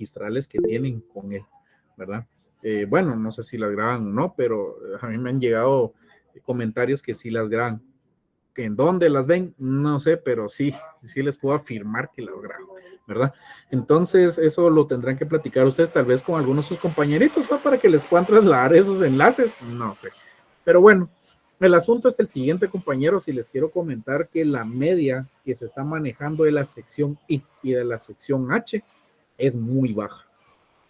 magistrales que tienen con él, ¿verdad? Bueno, no sé si las graban o no, pero a mí me han llegado comentarios que sí las graban. ¿En dónde las ven? No sé, pero sí, sí les puedo afirmar que las grabo, ¿verdad? Entonces, eso lo tendrán que platicar ustedes tal vez con algunos de sus compañeritos, ¿no? Para que les puedan trasladar esos enlaces, no sé. Pero bueno, el asunto es el siguiente, compañeros, y les quiero comentar que la media que se está manejando de la sección I y de la sección H es muy baja.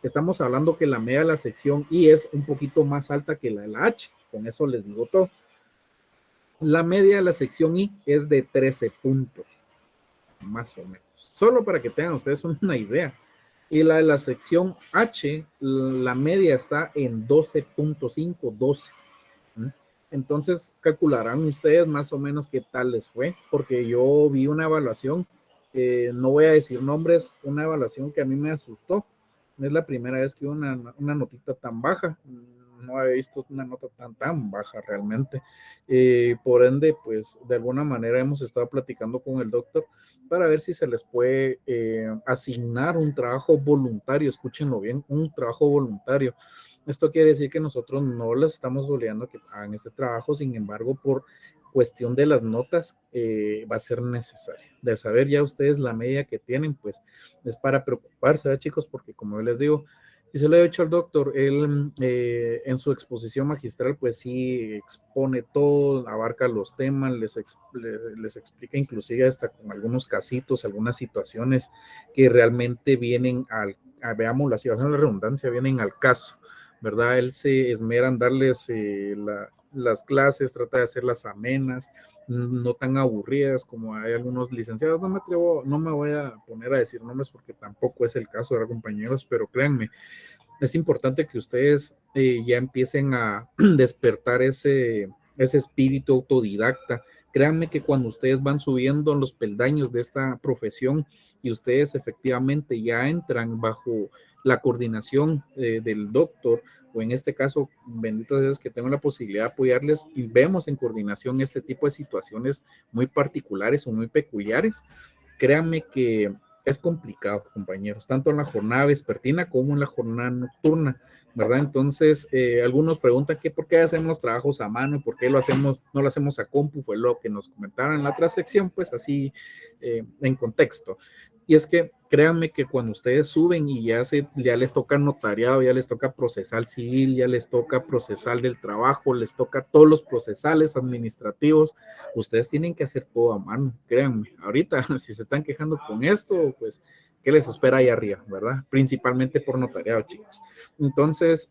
Estamos hablando que la media de la sección I es un poquito más alta que la de la H, con eso les digo todo. La media de la sección I es de 13 puntos, más o menos. Solo para que tengan ustedes una idea. Y la de la sección H, la media está en 12.5, 12. Entonces calcularán ustedes más o menos qué tal les fue, porque yo vi una evaluación, no voy a decir nombres, una evaluación que a mí me asustó. Es la primera vez que una notita tan baja, no había visto una nota tan baja realmente. Por ende, pues de alguna manera hemos estado platicando con el doctor para ver si se les puede asignar un trabajo voluntario, escúchenlo bien, un trabajo voluntario. Esto quiere decir que nosotros no les estamos obligando a que hagan este trabajo, sin embargo, por cuestión de las notas, va a ser necesario. De saber ya ustedes la media que tienen, pues es para preocuparse, ¿verdad, chicos? Porque como yo les digo, y se lo he dicho al doctor, él en su exposición magistral, pues sí expone todo, abarca los temas, les explica inclusive hasta con algunos casitos, algunas situaciones que realmente vienen veámoslo así, haciendo la redundancia, vienen al caso, ¿verdad? Él se esmera en darles las clases, trata de hacerlas amenas, no tan aburridas como hay algunos licenciados. No me voy a poner a decir nombres porque tampoco es el caso de compañeros, pero créanme, es importante que ustedes ya empiecen a despertar ese espíritu autodidacta. Créanme que cuando ustedes van subiendo los peldaños de esta profesión y ustedes efectivamente ya entran bajo la coordinación del doctor, o en este caso, bendito Dios que tengo la posibilidad de apoyarles y vemos en coordinación este tipo de situaciones muy particulares o muy peculiares, créanme que es complicado, compañeros, tanto en la jornada vespertina como en la jornada nocturna, ¿verdad? Entonces, algunos preguntan que por qué hacemos trabajos a mano y por qué no lo hacemos a compu, fue lo que nos comentaron en la otra sección, pues así en contexto. Y es que créanme que cuando ustedes suben y ya les toca notariado, ya les toca procesal civil, ya les toca procesal del trabajo, les toca todos los procesales administrativos, ustedes tienen que hacer todo a mano, créanme. Ahorita, si se están quejando con esto, pues, ¿qué les espera ahí arriba, verdad? Principalmente por notariado, chicos. Entonces,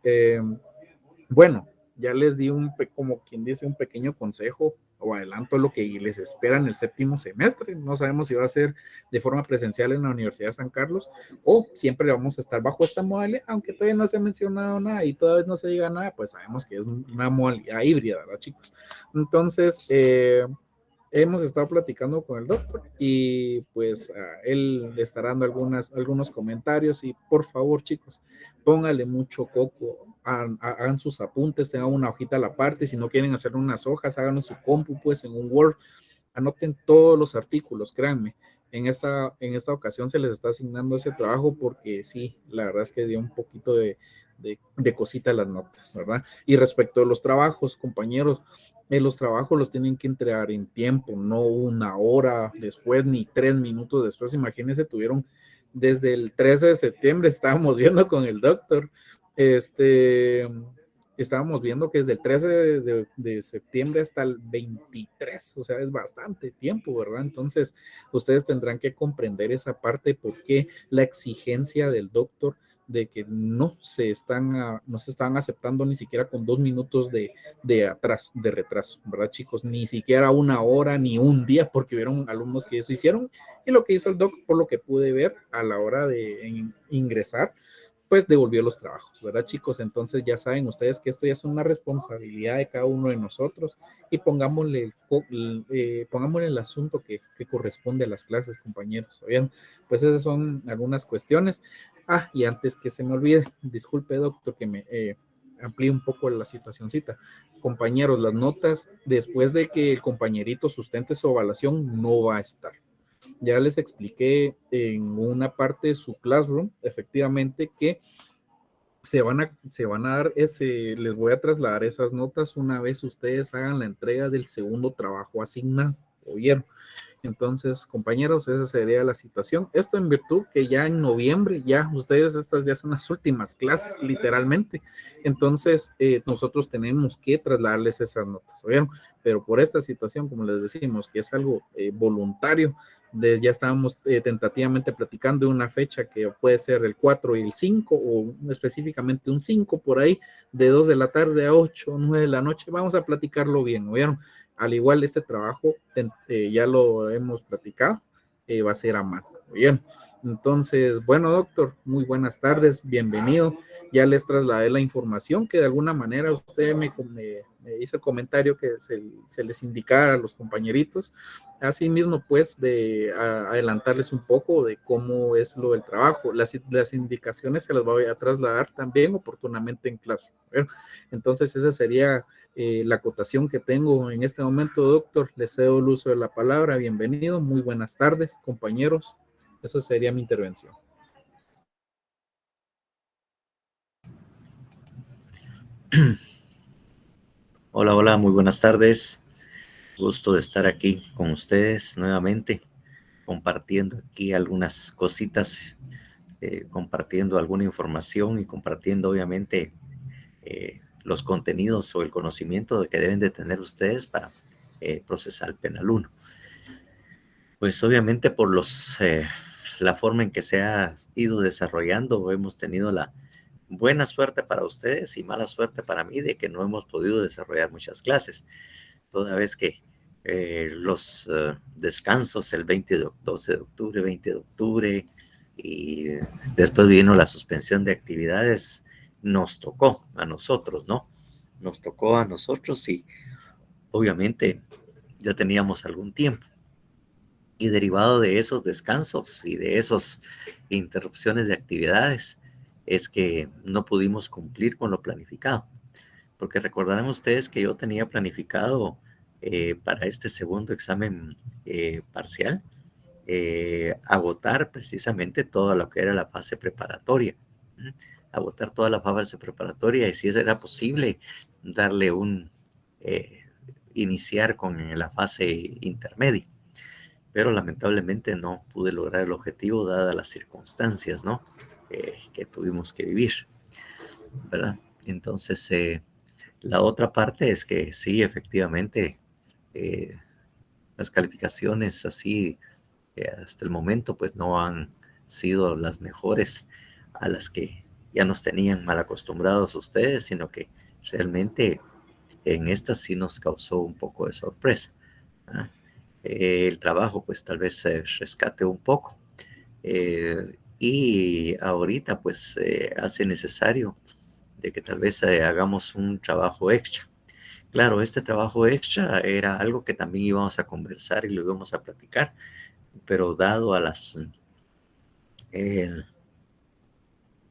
bueno, ya les di como quien dice, un pequeño consejo o adelanto lo que les espera en el séptimo semestre. No sabemos si va a ser de forma presencial en la Universidad de San Carlos o siempre vamos a estar bajo esta modalidad, aunque todavía no se ha mencionado nada y todavía no se diga nada, pues sabemos que es una modalidad híbrida, ¿verdad, chicos? Entonces, hemos estado platicando con el doctor y pues él le estará dando algunos comentarios y por favor, chicos, póngale mucho coco, hagan sus apuntes, tengan una hojita a la parte, si no quieren hacer unas hojas, háganlo en su compu, pues en un Word, anoten todos los artículos, créanme. En esta ocasión se les está asignando ese trabajo porque sí, la verdad es que dio un poquito de cosita las notas, ¿verdad? Y respecto a los trabajos, compañeros, los trabajos los tienen que entregar en tiempo, no una hora después ni 3 minutos después. Imagínense, tuvieron desde el 13 de septiembre, estábamos viendo con el doctor, estábamos viendo que desde el 13 de septiembre hasta el 23, o sea, es bastante tiempo, ¿verdad? Entonces, ustedes tendrán que comprender esa parte, por qué la exigencia del doctor de que no se están aceptando ni siquiera con 2 minutos de retraso, ¿verdad, chicos? Ni siquiera una hora ni un día, porque hubieron alumnos que eso hicieron, y lo que hizo el doc, por lo que pude ver a la hora de ingresar, pues devolvió los trabajos, ¿verdad, chicos? Entonces ya saben ustedes que esto ya es una responsabilidad de cada uno de nosotros y pongámosle el asunto que corresponde a las clases, compañeros. Bien, pues esas son algunas cuestiones. Y antes que se me olvide, disculpe, doctor, que me amplíe un poco la situacióncita. Compañeros, las notas, después de que el compañerito sustente su evaluación, no va a estar. Ya les expliqué en una parte de su Classroom, efectivamente, que se van a dar les voy a trasladar esas notas una vez ustedes hagan la entrega del segundo trabajo asignado. ¿Oyeron? Entonces, compañeros, esa sería la situación. Esto en virtud que ya en noviembre, ya ustedes, estas ya son las últimas clases, literalmente. Entonces, nosotros tenemos que trasladarles esas notas, ¿oyeron? Pero por esta situación, como les decimos, que es algo voluntario, ya estábamos tentativamente platicando de una fecha que puede ser el 4 y el 5, o específicamente un 5 por ahí, de 2 de la tarde a 8 o 9 de la noche. Vamos a platicarlo bien, ¿oyeron? Al igual, este trabajo ya lo hemos platicado, va a ser a mano. Bien, entonces, bueno, doctor, muy buenas tardes, bienvenido. Ya les trasladé la información que de alguna manera usted me hizo el comentario que se les indicara a los compañeritos. Asimismo, pues, de adelantarles un poco de cómo es lo del trabajo. Las indicaciones se las voy a trasladar también oportunamente en clase. Entonces, esa sería la acotación que tengo en este momento, doctor. Le cedo el uso de la palabra. Bienvenido, muy buenas tardes, compañeros. Esa sería mi intervención. Hola, hola, muy buenas tardes. Gusto de estar aquí con ustedes nuevamente, compartiendo aquí algunas cositas, compartiendo alguna información y compartiendo obviamente los contenidos o el conocimiento que deben de tener ustedes para procesar penal 1. Pues obviamente por la forma en que se ha ido desarrollando, hemos tenido la buena suerte para ustedes y mala suerte para mí de que no hemos podido desarrollar muchas clases, toda vez que los descansos el 12 de octubre, 20 de octubre y después vino la suspensión de actividades, nos tocó a nosotros, ¿no? Nos tocó a nosotros y obviamente ya teníamos algún tiempo. Y derivado de esos descansos y de esas interrupciones de actividades es que no pudimos cumplir con lo planificado. Porque recordarán ustedes que yo tenía planificado para este segundo examen parcial agotar precisamente todo lo que era la fase preparatoria. Agotar toda la fase preparatoria y si eso era posible, darle iniciar con la fase intermedia. Pero lamentablemente no pude lograr el objetivo dadas las circunstancias, ¿no? Que tuvimos que vivir, ¿verdad? Entonces, la otra parte es que sí, efectivamente, las calificaciones así hasta el momento pues no han sido las mejores a las que ya nos tenían mal acostumbrados ustedes, sino que realmente en esta sí nos causó un poco de sorpresa. ¿Ah? El trabajo pues tal vez se rescate un poco y ahorita pues hace necesario de que tal vez hagamos un trabajo extra. Claro, este trabajo extra era algo que también íbamos a conversar y lo íbamos a platicar, pero dado a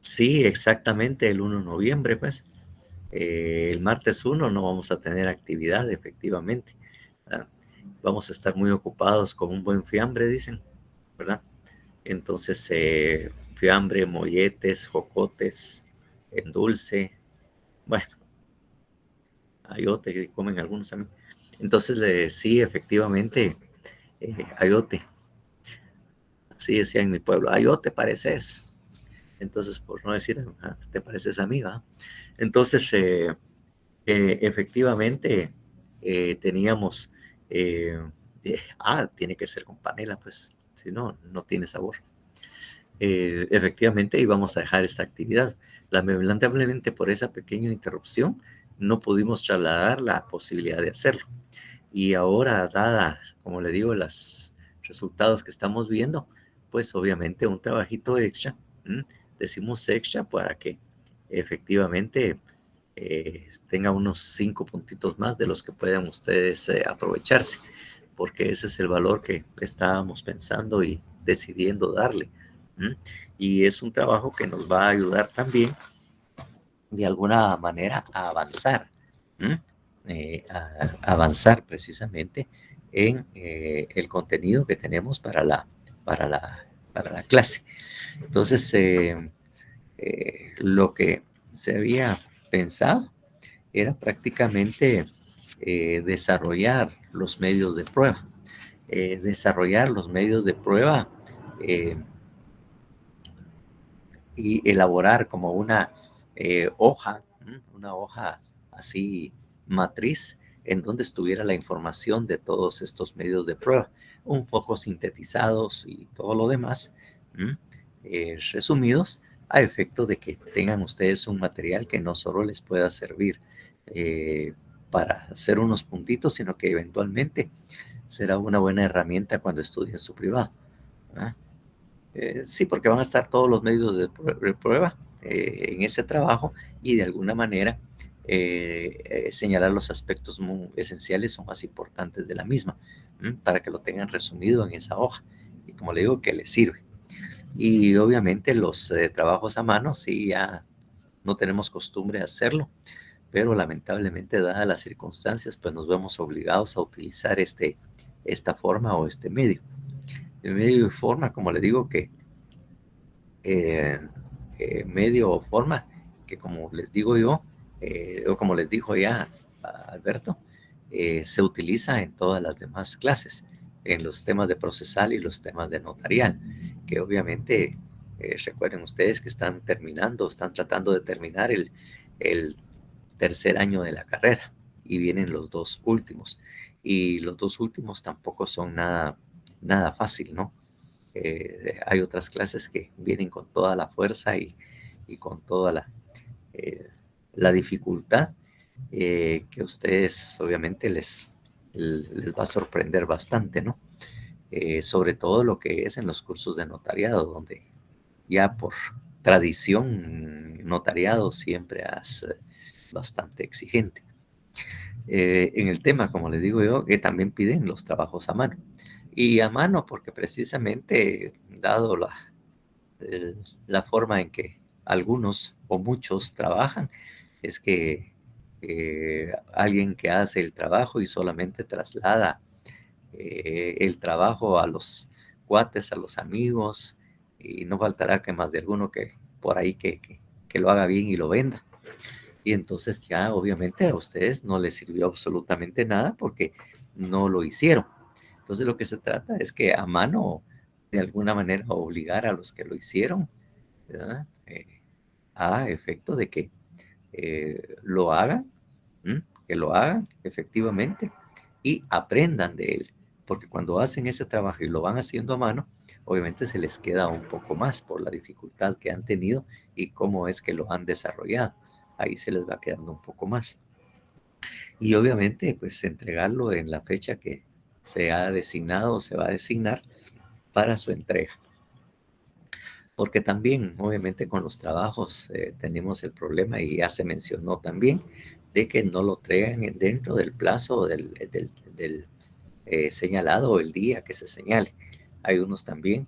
sí, exactamente el 1 de noviembre, pues, el martes 1 no vamos a tener actividad, efectivamente. ¿Verdad? Vamos a estar muy ocupados con un buen fiambre, dicen, ¿verdad? Entonces, fiambre, molletes, jocotes, en dulce, bueno, ayote que comen algunos también. Entonces, sí, efectivamente, ayote. Así decía en mi pueblo, ayote pareces. Entonces, por no decir, te pareces a mí, ¿va? Entonces, efectivamente, teníamos, tiene que ser con panela, pues, si no, no tiene sabor. Efectivamente íbamos a dejar esta actividad. Lamentablemente por esa pequeña interrupción no pudimos trasladar la posibilidad de hacerlo. Y ahora, dada, como le digo, los resultados que estamos viendo, pues obviamente un trabajito extra, decimos extra para que efectivamente tenga unos 5 puntitos más de los que puedan ustedes aprovecharse, porque ese es el valor que estábamos pensando y decidiendo darle. Y es un trabajo que nos va a ayudar también de alguna manera a avanzar, a avanzar precisamente en el contenido que tenemos para la clase. Entonces, lo que se había pensado era prácticamente desarrollar los medios de prueba. Desarrollar los medios de prueba y elaborar como una hoja así matriz en donde estuviera la información de todos estos medios de prueba, un poco sintetizados y todo lo demás, resumidos a efecto de que tengan ustedes un material que no solo les pueda servir para hacer unos puntitos, sino que eventualmente será una buena herramienta cuando estudien su privado. ¿Ah? Sí, porque van a estar todos los medios de prueba en ese trabajo y de alguna manera señalar los aspectos muy esenciales o más importantes de la misma, para que lo tengan resumido en esa hoja y como le digo, que les sirve. Y obviamente los trabajos a mano, sí, ya no tenemos costumbre de hacerlo, pero lamentablemente dadas las circunstancias, pues nos vemos obligados a utilizar esta forma o este medio. El medio y forma, como le digo, que medio o forma que como les digo yo, o como les dijo ya a Alberto, se utiliza en todas las demás clases, en los temas de procesal y los temas de notarial, que obviamente recuerden ustedes que están tratando de terminar el tercer año de la carrera y vienen los dos últimos. Y los dos últimos tampoco son nada fácil, ¿no? Hay otras clases que vienen con toda la fuerza y con toda la dificultad que a ustedes obviamente les va a sorprender bastante, ¿no? Sobre todo lo que es en los cursos de notariado, donde ya por tradición notariado siempre es bastante exigente. En el tema, como les digo yo, que también piden los trabajos a mano. Y a mano porque precisamente, dado la forma en que algunos o muchos trabajan, es que alguien que hace el trabajo y solamente traslada el trabajo a los cuates, a los amigos, y no faltará que más de alguno que por ahí que lo haga bien y lo venda. Y entonces ya obviamente a ustedes no les sirvió absolutamente nada porque no lo hicieron. Entonces lo que se trata es que a mano, de alguna manera, obligar a los que lo hicieron, ¿verdad? A efecto de que lo hagan, que lo hagan efectivamente y aprendan de él. Porque cuando hacen ese trabajo y lo van haciendo a mano, obviamente se les queda un poco más por la dificultad que han tenido y cómo es que lo han desarrollado. Ahí se les va quedando un poco más. Y obviamente, pues entregarlo en la fecha que se ha designado o se va a designar para su entrega. Porque también, obviamente, con los trabajos tenemos el problema, y ya se mencionó también, de que no lo traigan dentro del plazo del señalado o el día que se señale. Hay unos también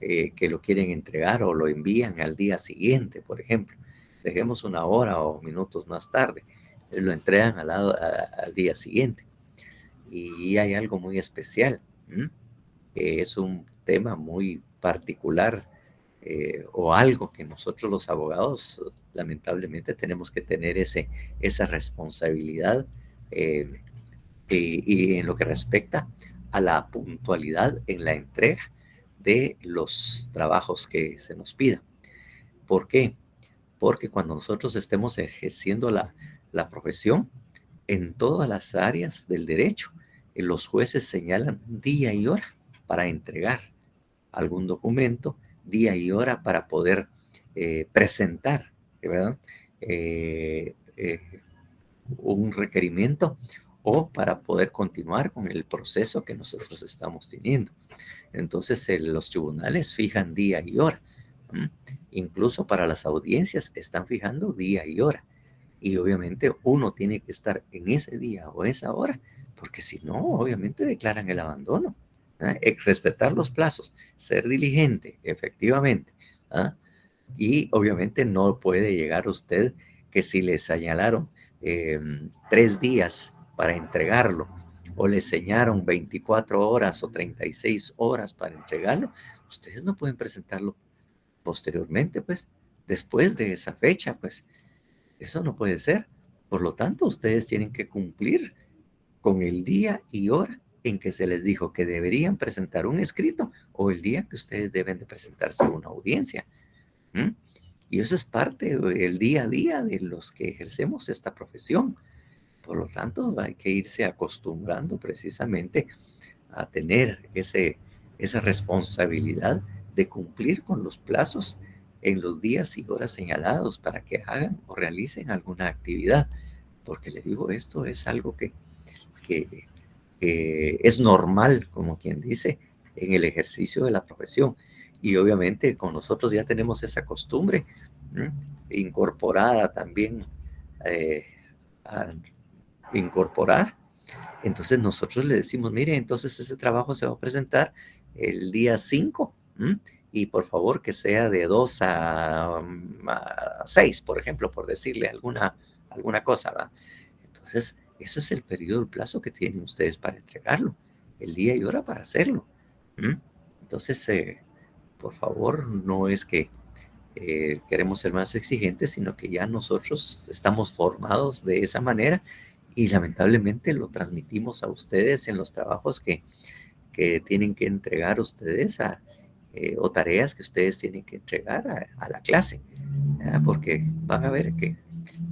que lo quieren entregar o lo envían al día siguiente, por ejemplo. Dejemos una hora o minutos más tarde, lo entregan al día siguiente. Y hay algo muy especial, que es un tema muy particular o algo que nosotros los abogados lamentablemente tenemos que tener esa responsabilidad eh, y en lo que respecta a la puntualidad en la entrega de los trabajos que se nos pida. ¿Por qué? Porque cuando nosotros estemos ejerciendo la profesión en todas las áreas del derecho, los jueces señalan día y hora para entregar algún documento, día y hora para poder presentar, ¿verdad? Eh, eh, un requerimiento o para poder continuar con el proceso que nosotros estamos teniendo. Entonces, los tribunales fijan día y hora. Incluso para las audiencias están fijando día y hora. Y obviamente uno tiene que estar en ese día o esa hora, porque si no, obviamente declaran el abandono. Respetar los plazos, ser diligente, efectivamente. ¿Ah? Y obviamente no puede llegar usted que si le señalaron 3 días para entregarlo o le enseñaron 24 horas o 36 horas para entregarlo, ustedes no pueden presentarlo posteriormente, pues, después de esa fecha, pues, eso no puede ser. Por lo tanto, ustedes tienen que cumplir con el día y hora en que se les dijo que deberían presentar un escrito o el día que ustedes deben de presentarse a una audiencia. ¿Mm? Y eso es parte del día a día de los que ejercemos esta profesión. Por lo tanto, hay que irse acostumbrando precisamente a tener esa responsabilidad de cumplir con los plazos en los días y horas señalados para que hagan o realicen alguna actividad. Porque les digo, esto es algo que es normal, como quien dice, en el ejercicio de la profesión. Y obviamente con nosotros ya tenemos esa costumbre incorporada también, eh, a incorporar. Entonces nosotros le decimos, mire, entonces ese trabajo se va a presentar el día 5, y por favor que sea de 2 a 6, por ejemplo, por decirle alguna cosa, ¿va? Entonces, eso es el periodo, el plazo que tienen ustedes para entregarlo, el día y hora para hacerlo. Entonces, por favor, no es que queremos ser más exigentes, sino que ya nosotros estamos formados de esa manera y lamentablemente lo transmitimos a ustedes en los trabajos que tienen que entregar ustedes o tareas que ustedes tienen que entregar a la clase, porque van a ver que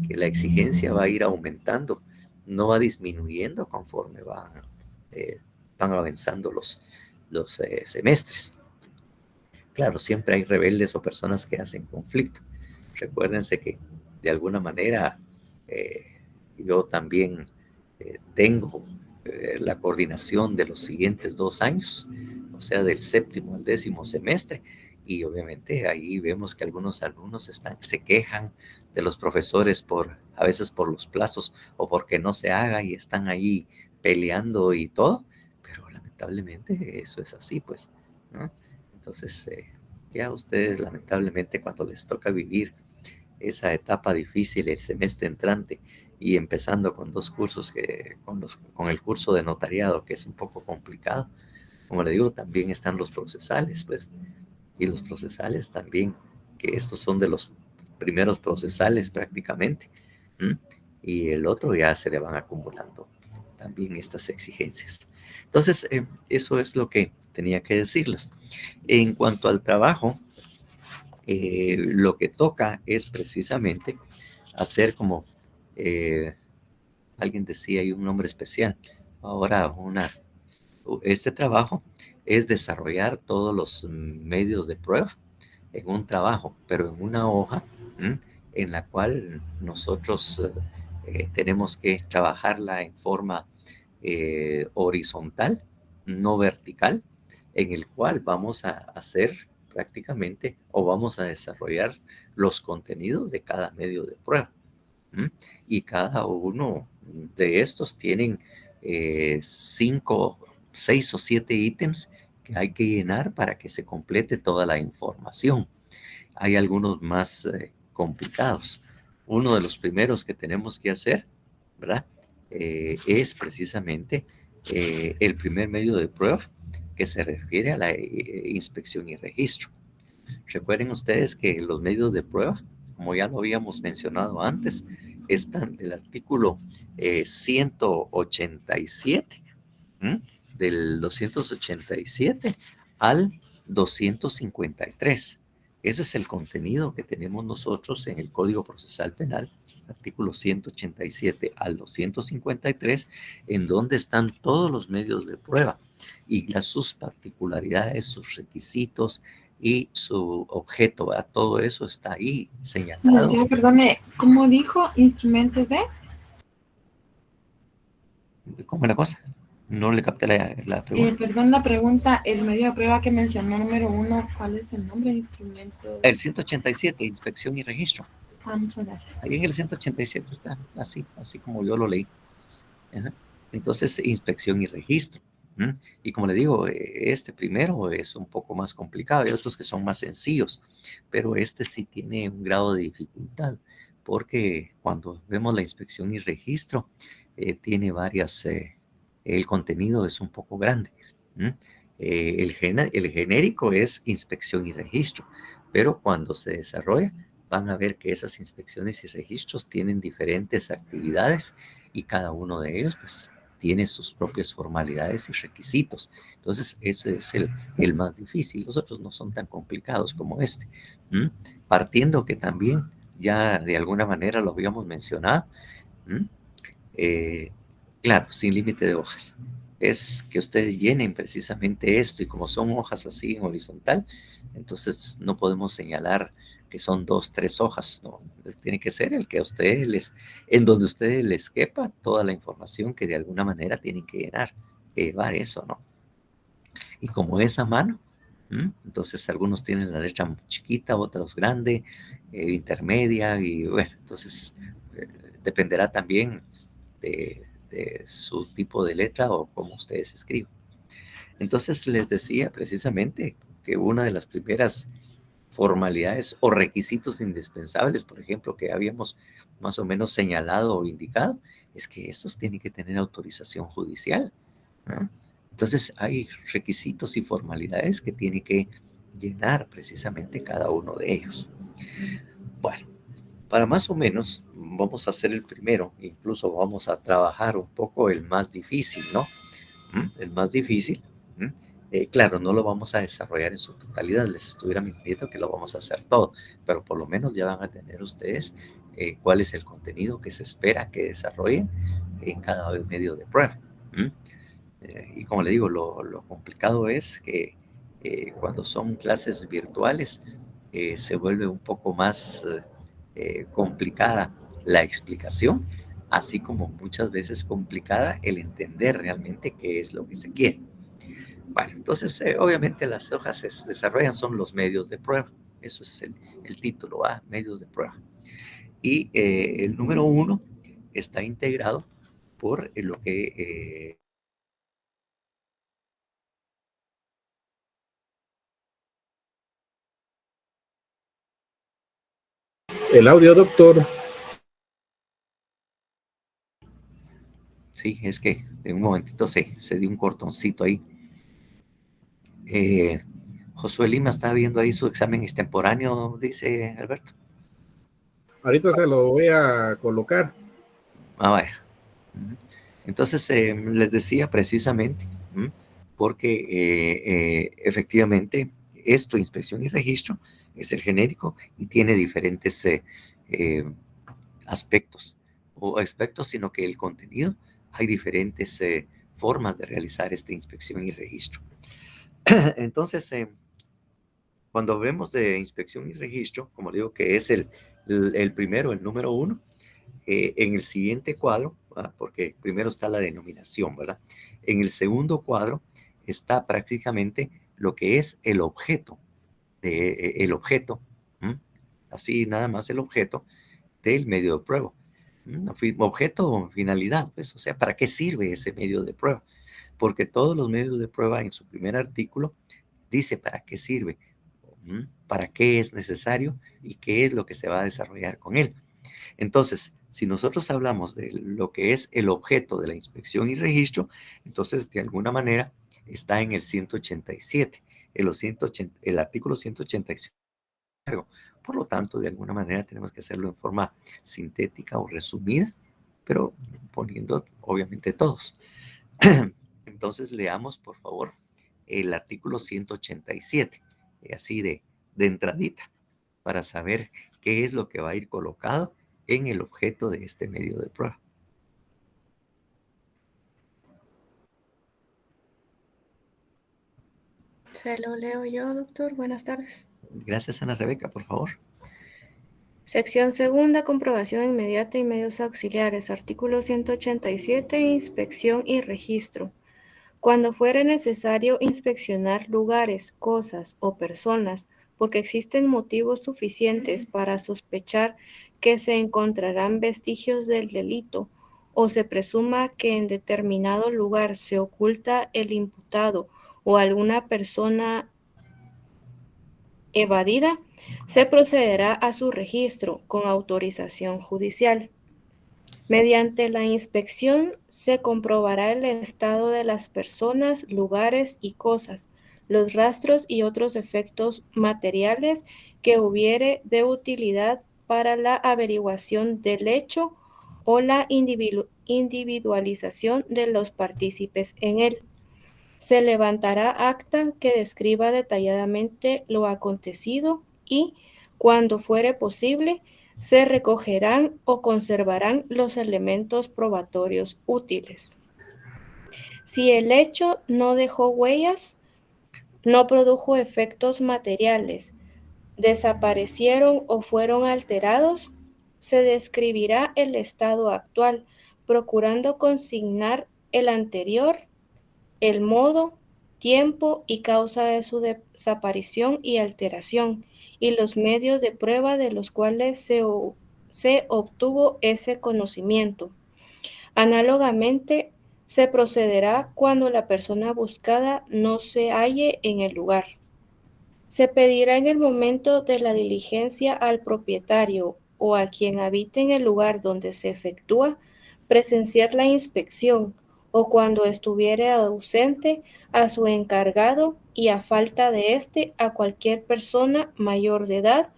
la exigencia va a ir aumentando, no va disminuyendo conforme van avanzando los semestres. Claro, siempre hay rebeldes o personas que hacen conflicto. Recuérdense que de alguna manera yo también tengo la coordinación de los siguientes 2 años, o sea, del 7º al 10º semestre, y obviamente ahí vemos que algunos alumnos se quejan de los profesores a veces por los plazos o porque no se haga y están ahí peleando y todo, pero lamentablemente eso es así, pues, ¿no? Entonces, ya ustedes lamentablemente cuando les toca vivir esa etapa difícil el semestre entrante y empezando con 2 cursos, con el curso de notariado, que es un poco complicado, como le digo, también están los procesales, pues, y los procesales también, que estos son de los primeros procesales prácticamente, ¿m? Y el otro ya se le van acumulando también estas exigencias. Entonces, eso es lo que tenía que decirles. En cuanto al trabajo, lo que toca es precisamente hacer como alguien decía, hay un nombre especial. Ahora, este trabajo es desarrollar todos los medios de prueba en un trabajo, pero en una hoja en la cual nosotros tenemos que trabajarla en forma horizontal, no vertical, en el cual vamos a hacer prácticamente o vamos a desarrollar los contenidos de cada medio de prueba. Y cada uno de estos tienen 5, 6 o 7 ítems que hay que llenar para que se complete toda la información. Hay algunos más complicados. Uno de los primeros que tenemos que hacer, ¿verdad? Es precisamente el primer medio de prueba que se refiere a la inspección y registro. Recuerden ustedes que los medios de prueba, como ya lo habíamos mencionado antes, están del artículo 187, del 287 al 253. Ese es el contenido que tenemos nosotros en el Código Procesal Penal, artículo 187 al 253, en donde están todos los medios de prueba y sus particularidades, sus requisitos y su objeto. Todo eso está ahí señalado. Sí, perdone, ¿cómo dijo? ¿Instrumentos de? ¿Cómo es la cosa? No le capté la pregunta. Perdón la pregunta, el medio de prueba que mencionó número 1, ¿cuál es el nombre de instrumentos? El 187, inspección y registro. Muchas gracias. Ahí en el 187 está, así como yo lo leí. Ajá. Entonces, inspección y registro. Y como le digo, este primero es un poco más complicado, hay otros que son más sencillos, pero este sí tiene un grado de dificultad, porque cuando vemos la inspección y registro, tiene varias el contenido es un poco grande. El genérico es inspección y registro, pero cuando se desarrolla van a ver que esas inspecciones y registros tienen diferentes actividades y cada uno de ellos pues tiene sus propias formalidades y requisitos. Entonces, eso es el más difícil. Los otros no son tan complicados como este. Partiendo que también ya de alguna manera lo habíamos mencionado, claro, sin límite de hojas. Es que ustedes llenen precisamente esto y como son hojas así en horizontal, entonces no podemos señalar que son 2, 3 hojas, no, tiene que ser el que a ustedes en donde a ustedes les quepa toda la información que de alguna manera tienen que llevar eso, ¿no? Y como es a mano, entonces algunos tienen la letra chiquita, otros grande, intermedia, y bueno, entonces dependerá también de su tipo de letra o cómo ustedes escriben. Entonces les decía precisamente que una de las primeras formalidades o requisitos indispensables, por ejemplo, que habíamos más o menos señalado o indicado, es que esos tienen que tener autorización judicial, ¿no? Entonces hay requisitos y formalidades que tiene que llenar precisamente cada uno de ellos. Bueno, para más o menos, vamos a hacer el primero, incluso vamos a trabajar un poco el más difícil, ¿no? El más difícil. Claro, no lo vamos a desarrollar en su totalidad, les estuviera mintiendo que lo vamos a hacer todo, pero por lo menos ya van a tener ustedes cuál es el contenido que se espera que desarrollen en cada medio de prueba. Y como le digo, lo complicado es que cuando son clases virtuales se vuelve un poco más complicada la explicación, así como muchas veces complicada el entender realmente qué es lo que se quiere. Bueno, entonces obviamente las hojas se desarrollan, son los medios de prueba. Eso es el título, medios de prueba. Y el número 1 está integrado por lo que... El audio, doctor. Sí, es que en un momentito se dio un cortoncito ahí. Josué Lima está viendo ahí su examen extemporáneo, dice Alberto. Ahorita se lo voy a colocar. Vaya. Entonces, les decía precisamente, porque efectivamente esto, inspección y registro, es el genérico y tiene diferentes aspectos, sino que el contenido, hay diferentes formas de realizar esta inspección y registro. Entonces, cuando vemos de inspección y registro, como digo que es el primero, el número 1, en el siguiente cuadro, porque primero está la denominación, ¿verdad? En el segundo cuadro está prácticamente lo que es el objeto, así nada más el objeto del medio de prueba. Objeto o finalidad, pues, o sea, ¿para qué sirve ese medio de prueba? Porque todos los medios de prueba en su primer artículo dice para qué sirve, para qué es necesario y qué es lo que se va a desarrollar con él. Entonces, si nosotros hablamos de lo que es el objeto de la inspección y registro, entonces de alguna manera está en el 187, el artículo 187. Por lo tanto, de alguna manera tenemos que hacerlo en forma sintética o resumida, pero poniendo obviamente todos. Entonces, leamos por favor el artículo 187, así de entradita, para saber qué es lo que va a ir colocado en el objeto de este medio de prueba. Se lo leo yo, doctor. Buenas tardes. Gracias, Ana Rebeca, por favor. Sección segunda, comprobación inmediata y medios auxiliares. Artículo 187, inspección y registro. Cuando fuere necesario inspeccionar lugares, cosas o personas, porque existen motivos suficientes para sospechar que se encontrarán vestigios del delito o se presuma que en determinado lugar se oculta el imputado o alguna persona evadida, se procederá a su registro con autorización judicial. Mediante la inspección se comprobará el estado de las personas, lugares y cosas, los rastros y otros efectos materiales que hubiere de utilidad para la averiguación del hecho o la individualización de los partícipes en él. Se levantará acta que describa detalladamente lo acontecido y, cuando fuere posible, se recogerán o conservarán los elementos probatorios útiles. Si el hecho no dejó huellas, no produjo efectos materiales, desaparecieron o fueron alterados, se describirá el estado actual, procurando consignar el anterior, el modo, tiempo y causa de su desaparición y alteración, y los medios de prueba de los cuales se obtuvo ese conocimiento. Análogamente, se procederá cuando la persona buscada no se halle en el lugar. Se pedirá en el momento de la diligencia al propietario o a quien habite en el lugar donde se efectúa presenciar la inspección, o cuando estuviere ausente, a su encargado, y a falta de éste a cualquier persona mayor de edad,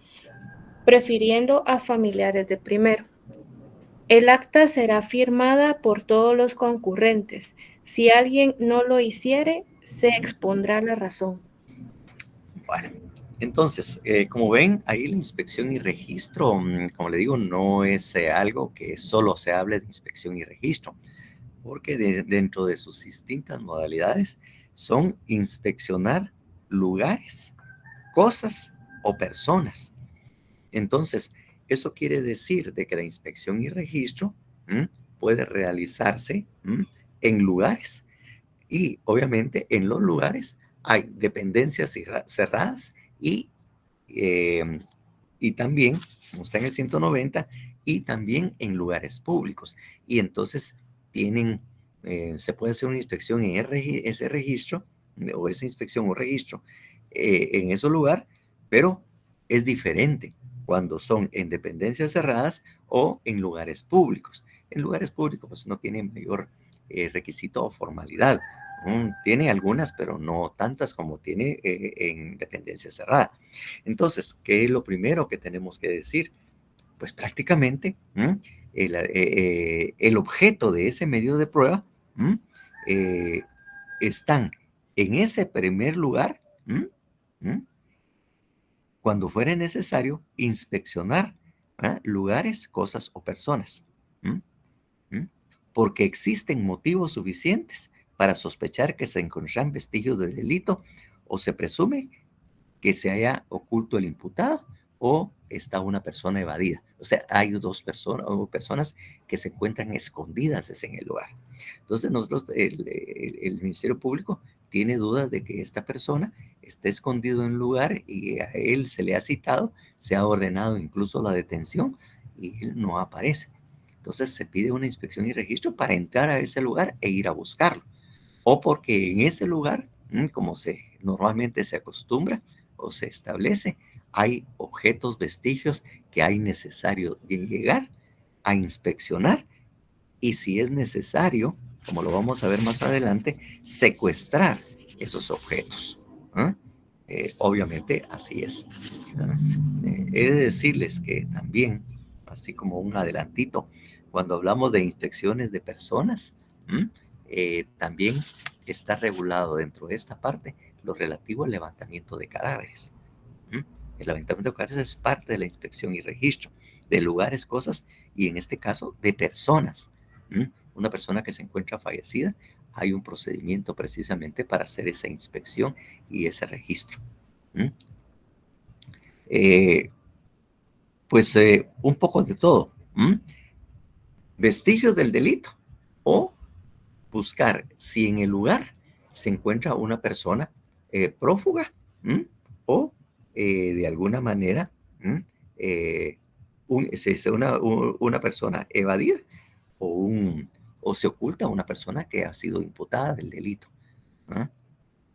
prefiriendo a familiares de primero. El acta será firmada por todos los concurrentes. Si alguien no lo hiciere, se expondrá la razón. Bueno, entonces, como ven, ahí la inspección y registro, como le digo, no es algo que solo se hable de inspección y registro, porque dentro de sus distintas modalidades son inspeccionar lugares, cosas o personas. Entonces, eso quiere decir de que la inspección y registro puede realizarse en lugares, y obviamente en los lugares hay dependencias cerradas eh, y también, como está en el 190, y también en lugares públicos. Y entonces se puede hacer una inspección en ese registro, o esa inspección o registro en ese lugar, pero es diferente cuando son en dependencias cerradas o en lugares públicos. En lugares públicos pues no tiene mayor requisito o formalidad. Tiene algunas, pero no tantas como tiene en dependencia cerrada. Entonces, ¿qué es lo primero que tenemos que decir? Pues prácticamente el objeto de ese medio de prueba están en ese primer lugar cuando fuere necesario inspeccionar lugares, cosas o personas. Porque existen motivos suficientes para sospechar que se encontrarán vestigios de delito o se presume que se haya oculto el imputado o está una persona evadida. O sea, hay dos personas o personas que se encuentran escondidas en el lugar. Entonces, el Ministerio Público tiene dudas de que esta persona esté escondido en un lugar y a él se le ha citado, se ha ordenado incluso la detención y él no aparece. Entonces, se pide una inspección y registro para entrar a ese lugar e ir a buscarlo. O porque en ese lugar, como normalmente se acostumbra o se establece, hay objetos, vestigios que hay necesario de llegar a inspeccionar y si es necesario, como lo vamos a ver más adelante, secuestrar esos objetos. Obviamente así es. He de decirles que también, así como un adelantito, cuando hablamos de inspecciones de personas, también está regulado dentro de esta parte lo relativo al levantamiento de cadáveres. El levantamiento de cadáveres es parte de la inspección y registro de lugares, cosas y en este caso de personas. Una persona que se encuentra fallecida, hay un procedimiento precisamente para hacer esa inspección y ese registro. Un poco de todo. Vestigios del delito o buscar si en el lugar se encuentra una persona prófuga o de alguna manera una persona evadida o se oculta una persona que ha sido imputada del delito,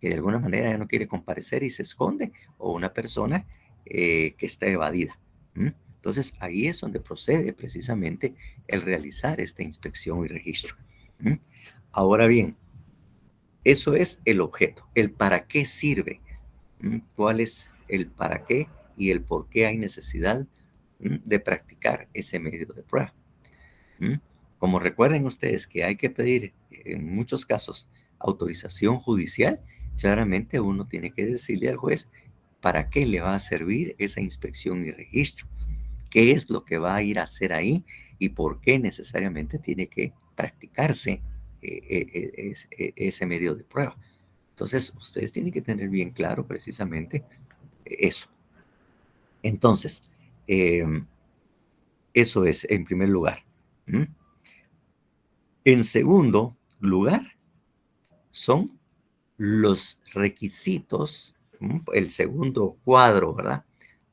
que de alguna manera ya no quiere comparecer y se esconde, o una persona que está evadida. Entonces, ahí es donde procede precisamente el realizar esta inspección y registro. Ahora bien, eso es el objeto, el para qué sirve, cuál es el para qué y el por qué hay necesidad de practicar ese medio de prueba. Como recuerden ustedes que hay que pedir en muchos casos autorización judicial, claramente uno tiene que decirle al juez para qué le va a servir esa inspección y registro, qué es lo que va a ir a hacer ahí y por qué necesariamente tiene que practicarse ese medio de prueba. Entonces, ustedes tienen que tener bien claro precisamente eso. Entonces, eso es en primer lugar. En segundo lugar, son los requisitos, el segundo cuadro, ¿verdad?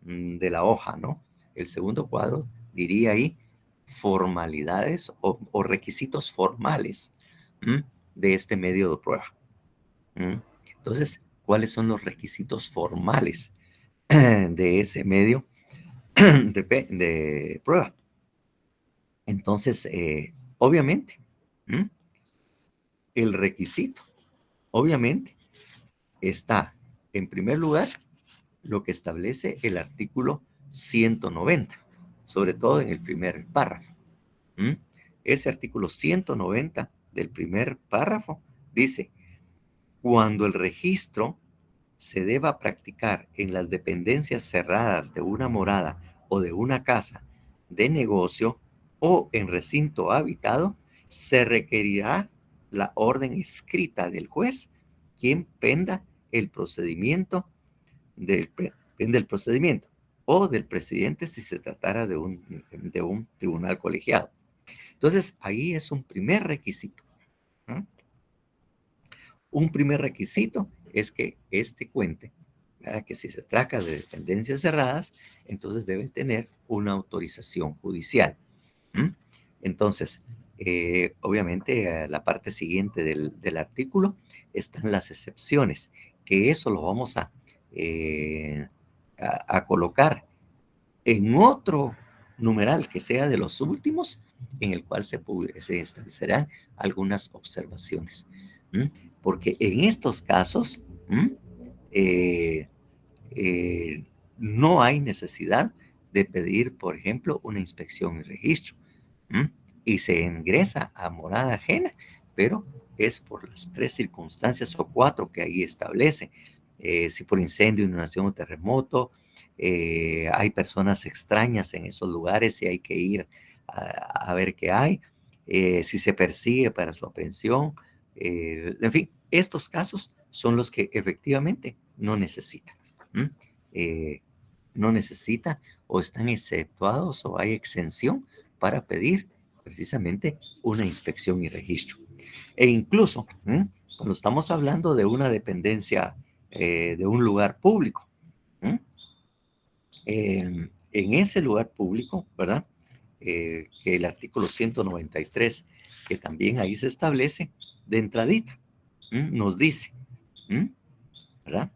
De la hoja, ¿no? El segundo cuadro diría ahí formalidades o requisitos formales de este medio de prueba. Entonces, ¿cuáles son los requisitos formales de ese medio de prueba? Entonces, obviamente, el requisito, obviamente, está en primer lugar lo que establece el artículo 190, sobre todo en el primer párrafo. Ese artículo 190 del primer párrafo dice: cuando el registro se deba practicar en las dependencias cerradas de una morada o de una casa de negocio o en recinto habitado, se requerirá la orden escrita del juez, quien penda el procedimiento del procedimiento o del presidente si se tratara de un tribunal colegiado. Entonces, ahí es un primer requisito. Un primer requisito es que cuente, ¿verdad? Que si se trata de dependencias cerradas, entonces debe tener una autorización judicial. Entonces, obviamente, la parte siguiente del artículo están las excepciones, que eso lo vamos a colocar en otro numeral que sea de los últimos, en el cual se establecerán algunas observaciones. Porque en estos casos no hay necesidad de pedir, por ejemplo, una inspección y registro. Y se ingresa a morada ajena, pero es por las 3 circunstancias o 4 que ahí establece. Si por incendio, inundación o terremoto, hay personas extrañas en esos lugares y hay que ir a ver qué hay. Si se persigue para su aprehensión. En fin, estos casos son los que efectivamente no necesitan. No necesita o están exceptuados o hay exención para pedir precisamente una inspección y registro. E incluso cuando estamos hablando de una dependencia de un lugar público, en ese lugar público, ¿verdad? Que el artículo 193, que también ahí se establece de entradita, nos dice, ¿verdad?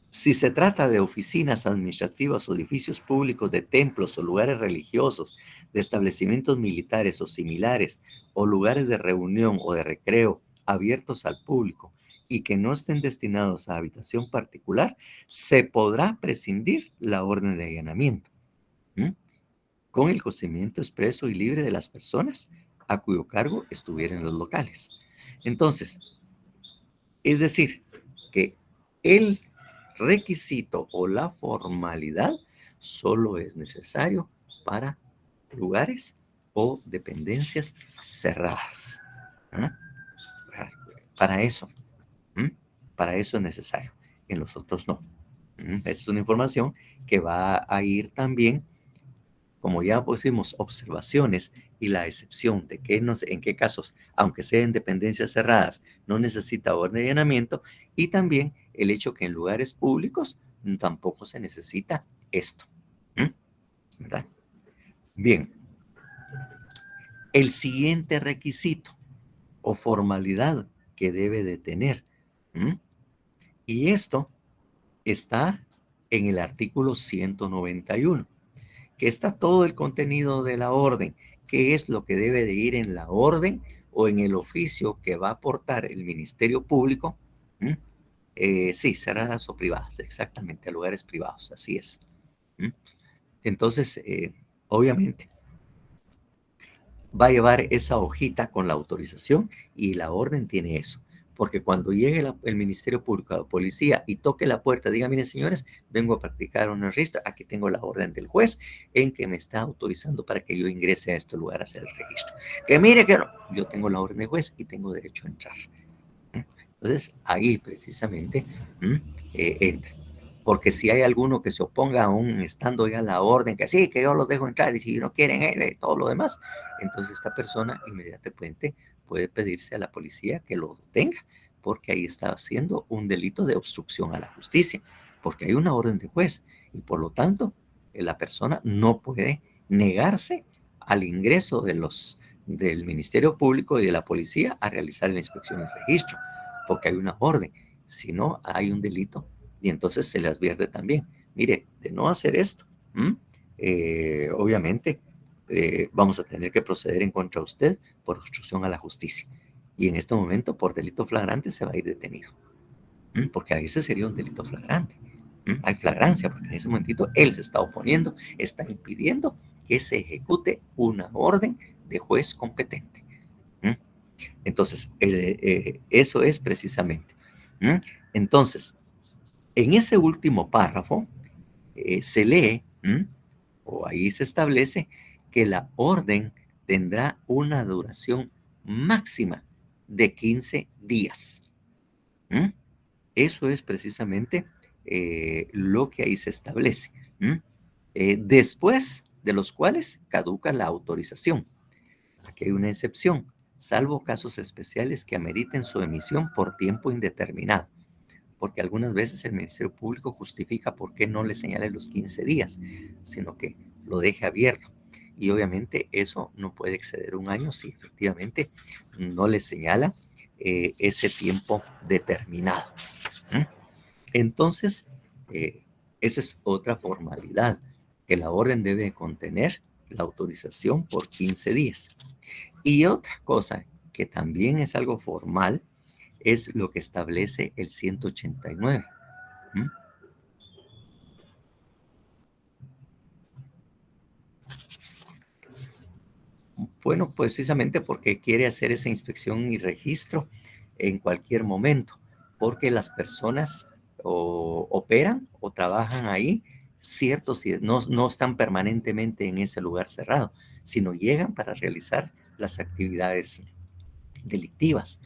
Si se trata de oficinas administrativas o edificios públicos de templos o lugares religiosos, de establecimientos militares o similares, o lugares de reunión o de recreo abiertos al público y que no estén destinados a habitación particular, se podrá prescindir la orden de allanamiento, con el consentimiento expreso y libre de las personas a cuyo cargo estuvieran los locales. Entonces, es decir, que el requisito o la formalidad solo es necesario para lugares o dependencias cerradas. Para eso es necesario. En los otros no. Esa es una información que va a ir también, como ya pusimos observaciones y la excepción de que en qué casos, aunque sea en dependencias cerradas, no necesita orden de allanamiento, y también el hecho que en lugares públicos tampoco se necesita esto. ¿Verdad? Bien. El siguiente requisito o formalidad que debe de tener, y esto está en el artículo 191, que está todo el contenido de la orden, qué es lo que debe de ir en la orden o en el oficio que va a aportar el Ministerio Público. Sí, cerradas o privadas, exactamente, a lugares privados, así es. Entonces, obviamente, va a llevar esa hojita con la autorización y la orden tiene eso. Porque cuando llegue el Ministerio Público, la policía y toque la puerta, diga, miren señores, vengo a practicar un registro, aquí tengo la orden del juez en que me está autorizando para que yo ingrese a este lugar a hacer el registro. Que mire que no, yo tengo la orden del juez y tengo derecho a entrar. Entonces, ahí precisamente entra. Porque si hay alguno que se oponga aún estando ya la orden, que sí, que yo los dejo entrar, y si no quieren todo lo demás, entonces esta persona inmediatamente puede pedirse a la policía que lo detenga, porque ahí está haciendo un delito de obstrucción a la justicia, porque hay una orden de juez, y por lo tanto, la persona no puede negarse al ingreso del Ministerio Público y de la policía a realizar la inspección y registro, porque hay una orden. Si no, hay un delito. Y entonces se le advierte también, mire, de no hacer esto, obviamente vamos a tener que proceder en contra de usted por obstrucción a la justicia. Y en este momento, por delito flagrante, se va a ir detenido. Porque a veces sería un delito flagrante. Hay flagrancia, porque en ese momentito él se está oponiendo, está impidiendo que se ejecute una orden de juez competente. Entonces, eso es precisamente. Entonces, en ese último párrafo se lee, o ahí se establece, que la orden tendrá una duración máxima de 15 días. Eso es precisamente lo que ahí se establece. Después de los cuales caduca la autorización. Aquí hay una excepción, salvo casos especiales que ameriten su emisión por tiempo indeterminado, porque algunas veces el Ministerio Público justifica por qué no le señale los 15 días, sino que lo deje abierto. Y obviamente eso no puede exceder un año si efectivamente no le señala ese tiempo determinado. Entonces, esa es otra formalidad, que la orden debe contener la autorización por 15 días. Y otra cosa que también es algo formal es lo que establece el 189. Bueno, precisamente porque quiere hacer esa inspección y registro en cualquier momento, porque las personas operan o trabajan ahí, ciertos, no están permanentemente en ese lugar cerrado, sino llegan para realizar las actividades delictivas.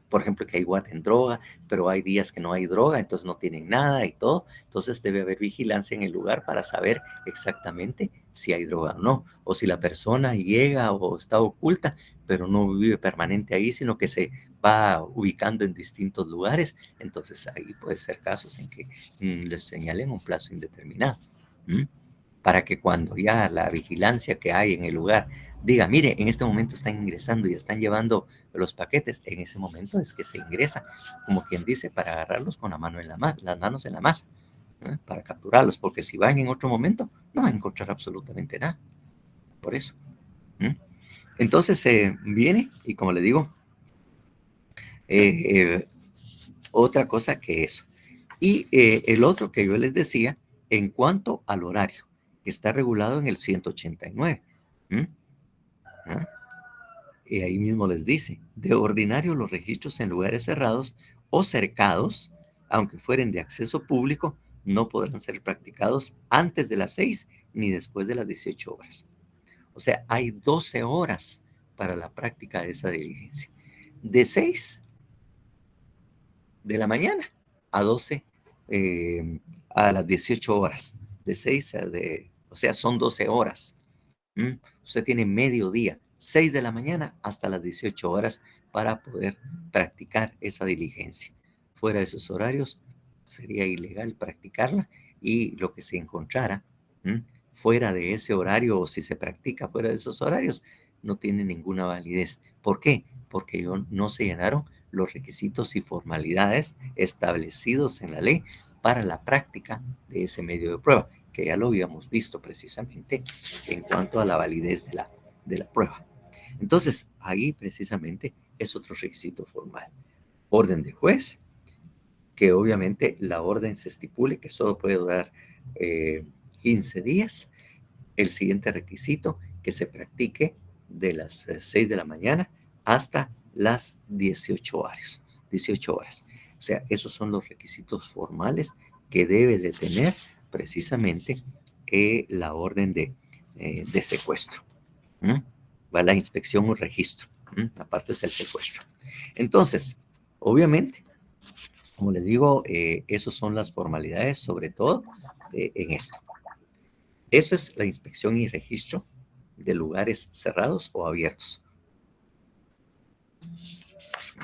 Por ejemplo, que hay guarden droga, pero hay días que no hay droga, entonces no tienen nada y todo. Entonces debe haber vigilancia en el lugar para saber exactamente si hay droga o no, o si la persona llega o está oculta, pero no vive permanente ahí, sino que se va ubicando en distintos lugares. Entonces ahí puede ser casos en que les señalen un plazo indeterminado. Para que cuando ya la vigilancia que hay en el lugar diga, mire, en este momento están ingresando y están llevando los paquetes, en ese momento es que se ingresa, como quien dice, para agarrarlos con la mano en las manos en la masa, para capturarlos, porque si van en otro momento, no van a encontrar absolutamente nada. Por eso. Entonces viene, y como le digo, otra cosa que eso. Y el otro que yo les decía, en cuanto al horario, que está regulado en el 189. Y ahí mismo les dice, de ordinario los registros en lugares cerrados o cercados, aunque fueren de acceso público, no podrán ser practicados antes de las 6 ni después de las 18 horas. O sea, hay 12 horas para la práctica de esa diligencia. De 6 de la mañana a 12, a las 18 horas. De 6 o sea, son 12 horas. Usted tiene medio día, 6 de la mañana hasta las 18 horas para poder practicar esa diligencia. Fuera de esos horarios sería ilegal practicarla, y lo que se encontrara fuera de ese horario, o si se practica fuera de esos horarios, no tiene ninguna validez. ¿Por qué? Porque no se llenaron los requisitos y formalidades establecidos en la ley para la práctica de ese medio de prueba, que ya lo habíamos visto precisamente en cuanto a la validez de la prueba. Entonces, ahí precisamente es otro requisito formal. Orden de juez, que obviamente la orden se estipule que solo puede durar 15 días. El siguiente requisito, que se practique de las 6 de la mañana hasta las 18 horas. 18 horas. O sea, esos son los requisitos formales que debe de tener precisamente la orden de secuestro. Va la inspección o registro. Aparte es el secuestro. Entonces, obviamente, como les digo, esas son las formalidades, sobre todo en esto. Eso es la inspección y registro de lugares cerrados o abiertos.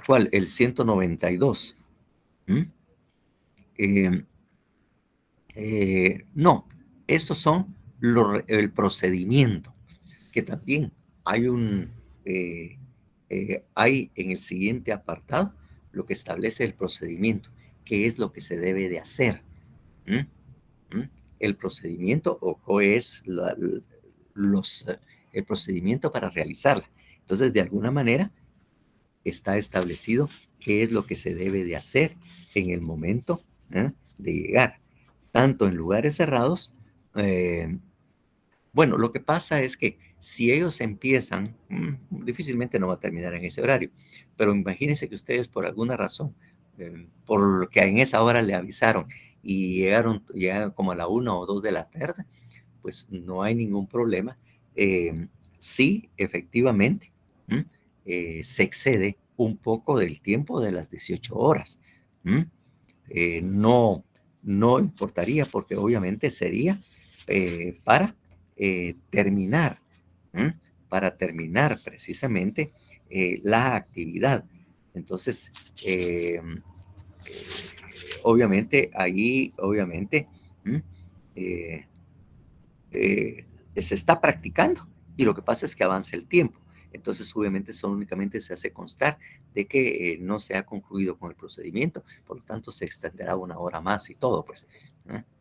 ¿Cuál? El 192. No, estos son el procedimiento, que también hay hay en el siguiente apartado lo que establece el procedimiento, qué es lo que se debe de hacer. El procedimiento o es el procedimiento para realizarla. Entonces, de alguna manera, está establecido qué es lo que se debe de hacer en el momento de llegar, tanto en lugares cerrados. Bueno, lo que pasa es que si ellos empiezan, difícilmente no va a terminar en ese horario, pero imagínense que ustedes por alguna razón, por lo que en esa hora le avisaron y llegaron como a la 1 o 2 de la tarde, pues no hay ningún problema. Sí, efectivamente, se excede un poco del tiempo de las 18 horas. No importaría porque obviamente sería para terminar precisamente la actividad. Entonces, obviamente, ahí, obviamente, se está practicando y lo que pasa es que avanza el tiempo. Entonces, obviamente, únicamente se hace constar de que no se ha concluido con el procedimiento, por lo tanto, se extenderá 1 hora más y todo, pues.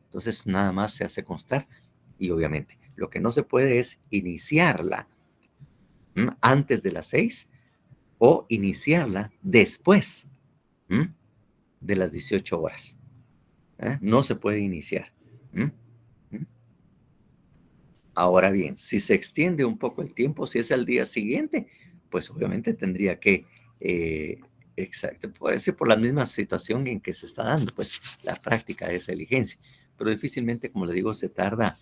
Entonces, nada más se hace constar y obviamente, lo que no se puede es iniciarla antes de las 6 o iniciarla después de las 18 horas. No se puede iniciar. Ahora bien, si se extiende un poco el tiempo, si es al día siguiente, pues obviamente tendría que, exacto, puede ser por la misma situación en que se está dando, pues la práctica de esa diligencia. Pero difícilmente, como le digo, se tarda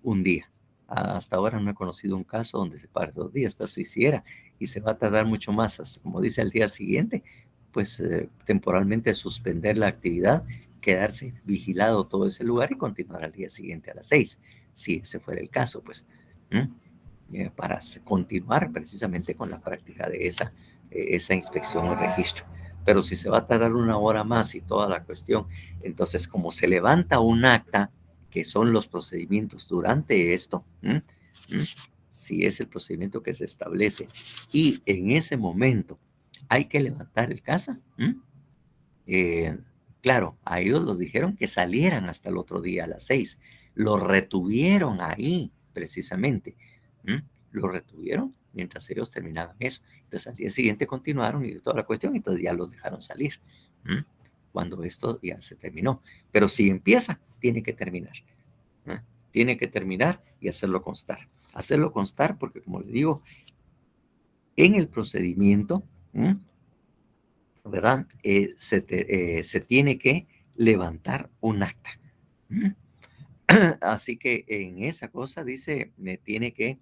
un día. Hasta ahora no he conocido un caso donde se pare 2 días, pero si hiciera y se va a tardar mucho más, como dice, al día siguiente, pues temporalmente suspender la actividad, quedarse vigilado todo ese lugar y continuar al día siguiente a las 6. Si ese fuera el caso, pues, para continuar precisamente con la práctica de esa inspección o registro. Pero si se va a tardar 1 hora más y toda la cuestión, entonces como se levanta un acta, que son los procedimientos durante esto, si es el procedimiento que se establece, y en ese momento hay que levantar el caso, claro, a ellos los dijeron que salieran hasta el otro día a las 6. Los retuvieron ahí, precisamente. Los retuvieron mientras ellos terminaban eso. Entonces, al día siguiente continuaron y toda la cuestión, entonces ya los dejaron salir. Cuando esto ya se terminó. Pero si empieza, tiene que terminar. Tiene que terminar y hacerlo constar. Hacerlo constar porque, como le digo, en el procedimiento, ¿verdad? Se tiene que levantar un acta. Así que en esa cosa dice, tiene que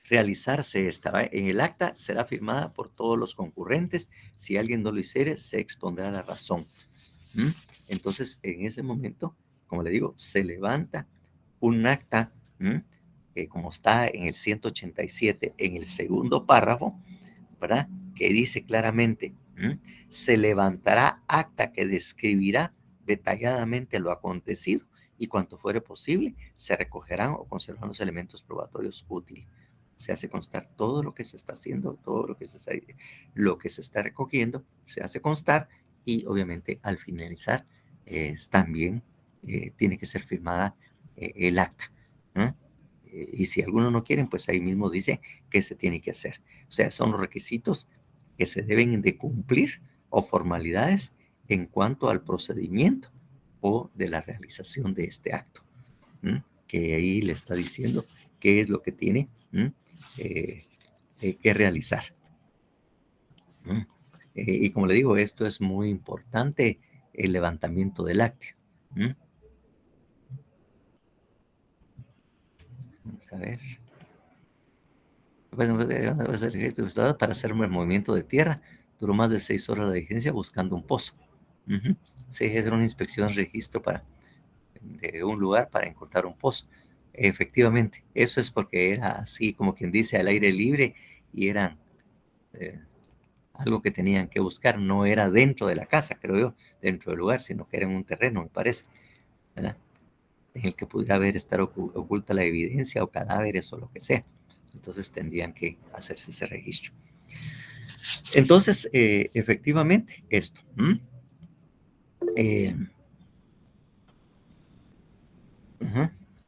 realizarse esta. En el acta será firmada por todos los concurrentes. Si alguien no lo hiciere, se expondrá la razón. Entonces, en ese momento, como le digo, se levanta un acta, como está en el 187, en el segundo párrafo, ¿verdad? Que dice claramente, se levantará acta que describirá detalladamente lo acontecido y cuanto fuere posible, se recogerán o conservarán los elementos probatorios útiles. Se hace constar todo lo que se está haciendo, todo lo que se está recogiendo, se hace constar y obviamente al finalizar también tiene que ser firmada el acta. Y si algunos no quieren, pues ahí mismo dice que se tiene que hacer. O sea, son los requisitos que se deben de cumplir o formalidades en cuanto al procedimiento o de la realización de este acto, que ahí le está diciendo qué es lo que tiene que realizar. Y como le digo, esto es muy importante, el levantamiento del acta. Vamos a ver. Para hacer un movimiento de tierra, duró más de 6 horas la diligencia buscando un pozo. Se hizo una inspección de registro de un lugar para encontrar un pozo. Efectivamente, eso es porque era así como quien dice al aire libre y eran algo que tenían que buscar. No era dentro de la casa, creo yo, dentro del lugar, sino que era en un terreno, me parece, ¿verdad? En el que pudiera estar oculta la evidencia o cadáveres o lo que sea. Entonces tendrían que hacerse ese registro. Entonces, efectivamente, esto.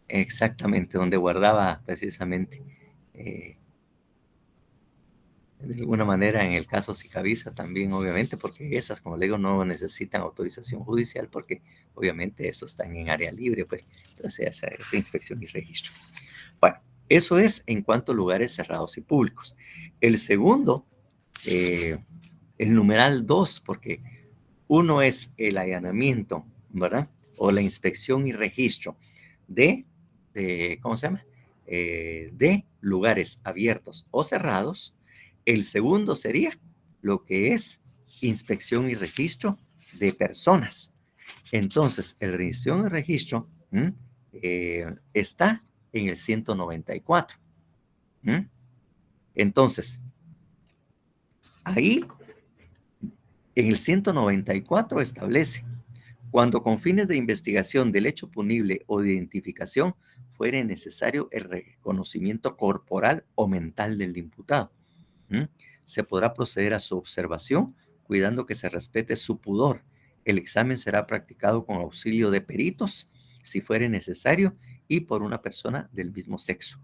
Exactamente, donde guardaba precisamente, de alguna manera, en el caso Sicavisa también, obviamente, porque esas, como le digo, no necesitan autorización judicial, porque obviamente esos están en área libre, pues, entonces esa inspección y registro. Bueno, eso es en cuanto a lugares cerrados y públicos. El segundo, el numeral 2, porque uno es el allanamiento, ¿verdad? O la inspección y registro de ¿cómo se llama? De lugares abiertos o cerrados. El segundo sería lo que es inspección y registro de personas. Entonces, el inspección y registro está en el 194. Entonces, ahí en el 194 establece: cuando con fines de investigación del hecho punible o de identificación fuere necesario el reconocimiento corporal o mental del imputado, se podrá proceder a su observación, cuidando que se respete su pudor. El examen será practicado con auxilio de peritos, si fuere necesario, y por una persona del mismo sexo.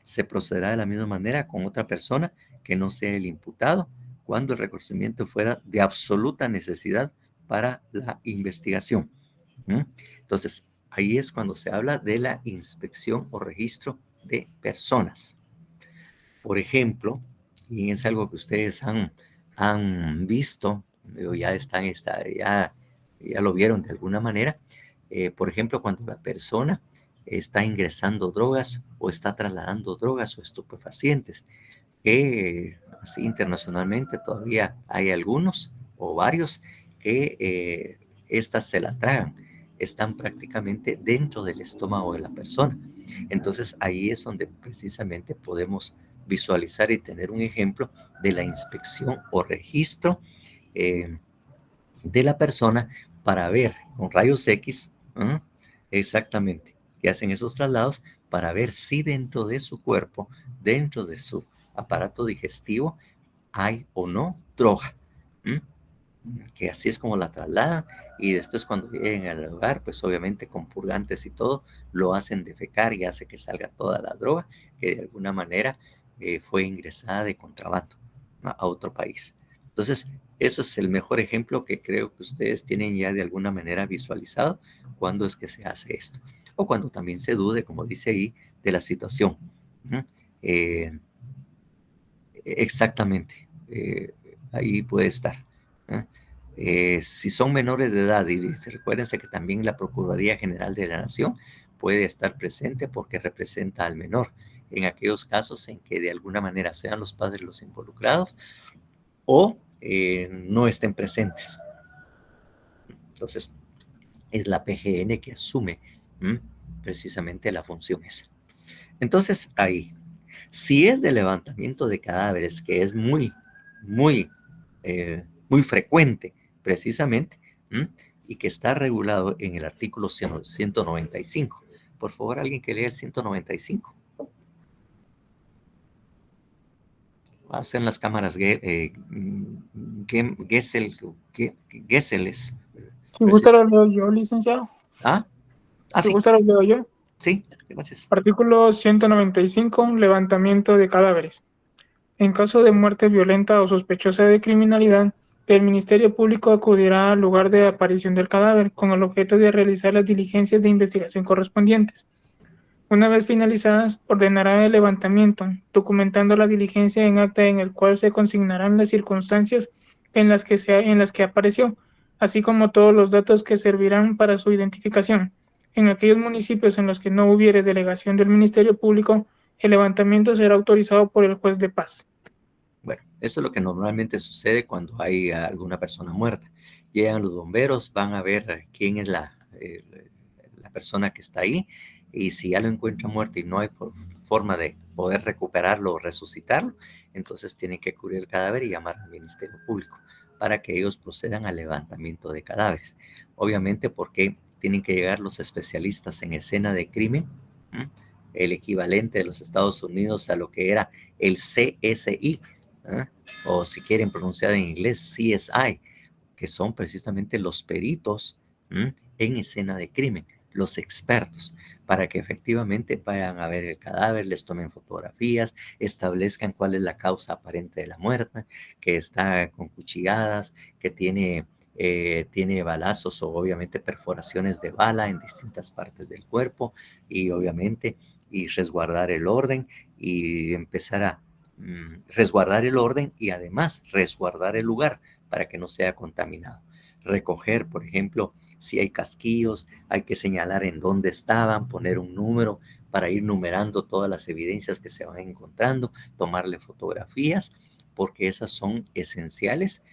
Se procederá de la misma manera con otra persona que no sea el imputado, cuando el reconocimiento fuera de absoluta necesidad para la investigación. Entonces, ahí es cuando se habla de la inspección o registro de personas. Por ejemplo, y es algo que ustedes han visto, ya lo vieron de alguna manera, por ejemplo, cuando la persona está ingresando drogas o está trasladando drogas o estupefacientes, que así internacionalmente todavía hay algunos o varios que estas se la tragan, están prácticamente dentro del estómago de la persona. Entonces ahí es donde precisamente podemos visualizar y tener un ejemplo de la inspección o registro de la persona para ver con rayos X exactamente qué hacen esos traslados, para ver si dentro de su cuerpo, dentro de su aparato digestivo, hay o no droga. Que así es como la trasladan, y después cuando lleguen al lugar, pues obviamente con purgantes y todo, lo hacen defecar y hace que salga toda la droga que de alguna manera fue ingresada de contrabando a otro país. Entonces, eso es el mejor ejemplo que creo que ustedes tienen ya de alguna manera visualizado cuando es que se hace esto. O cuando también se dude, como dice ahí, de la situación. Exactamente, ahí puede estar. Si son menores de edad, y recuérdense que también la Procuraduría General de la Nación puede estar presente porque representa al menor en aquellos casos en que de alguna manera sean los padres los involucrados o no estén presentes. Entonces, es la PGN que asume precisamente la función esa. Entonces, ahí, si es de levantamiento de cadáveres, que es muy frecuente, precisamente, y que está regulado en el artículo 195. Por favor, alguien que lea el 195. Hacen las cámaras Gesseles. Si gusta lo leo yo, licenciado. Si Sí. gusta lo leo yo. Sí, gracias. Artículo 195, levantamiento de cadáveres. En caso de muerte violenta o sospechosa de criminalidad, el Ministerio Público acudirá al lugar de aparición del cadáver con el objeto de realizar las diligencias de investigación correspondientes. Una vez finalizadas, ordenará el levantamiento, documentando la diligencia en acta en el cual se consignarán las circunstancias en las que apareció, así como todos los datos que servirán para su identificación. En aquellos municipios en los que no hubiere delegación del Ministerio Público, el levantamiento será autorizado por el juez de paz. Bueno, eso es lo que normalmente sucede cuando hay alguna persona muerta. Llegan los bomberos, van a ver quién es la persona que está ahí, y si ya lo encuentran muerto y no hay forma de poder recuperarlo o resucitarlo, entonces tienen que cubrir el cadáver y llamar al Ministerio Público para que ellos procedan al levantamiento de cadáveres. Obviamente porque tienen que llegar los especialistas en escena de crimen, el equivalente de los Estados Unidos a lo que era el CSI, o si quieren pronunciar en inglés CSI, que son precisamente los peritos en escena de crimen, los expertos, para que efectivamente vayan a ver el cadáver, les tomen fotografías, establezcan cuál es la causa aparente de la muerte, que está con cuchilladas, que tiene balazos o obviamente perforaciones de bala en distintas partes del cuerpo, y obviamente resguardar el orden y empezar a resguardar el orden y además resguardar el lugar para que no sea contaminado. Recoger, por ejemplo, si hay casquillos, hay que señalar en dónde estaban, poner un número para ir numerando todas las evidencias que se van encontrando, tomarle fotografías, porque esas son esenciales,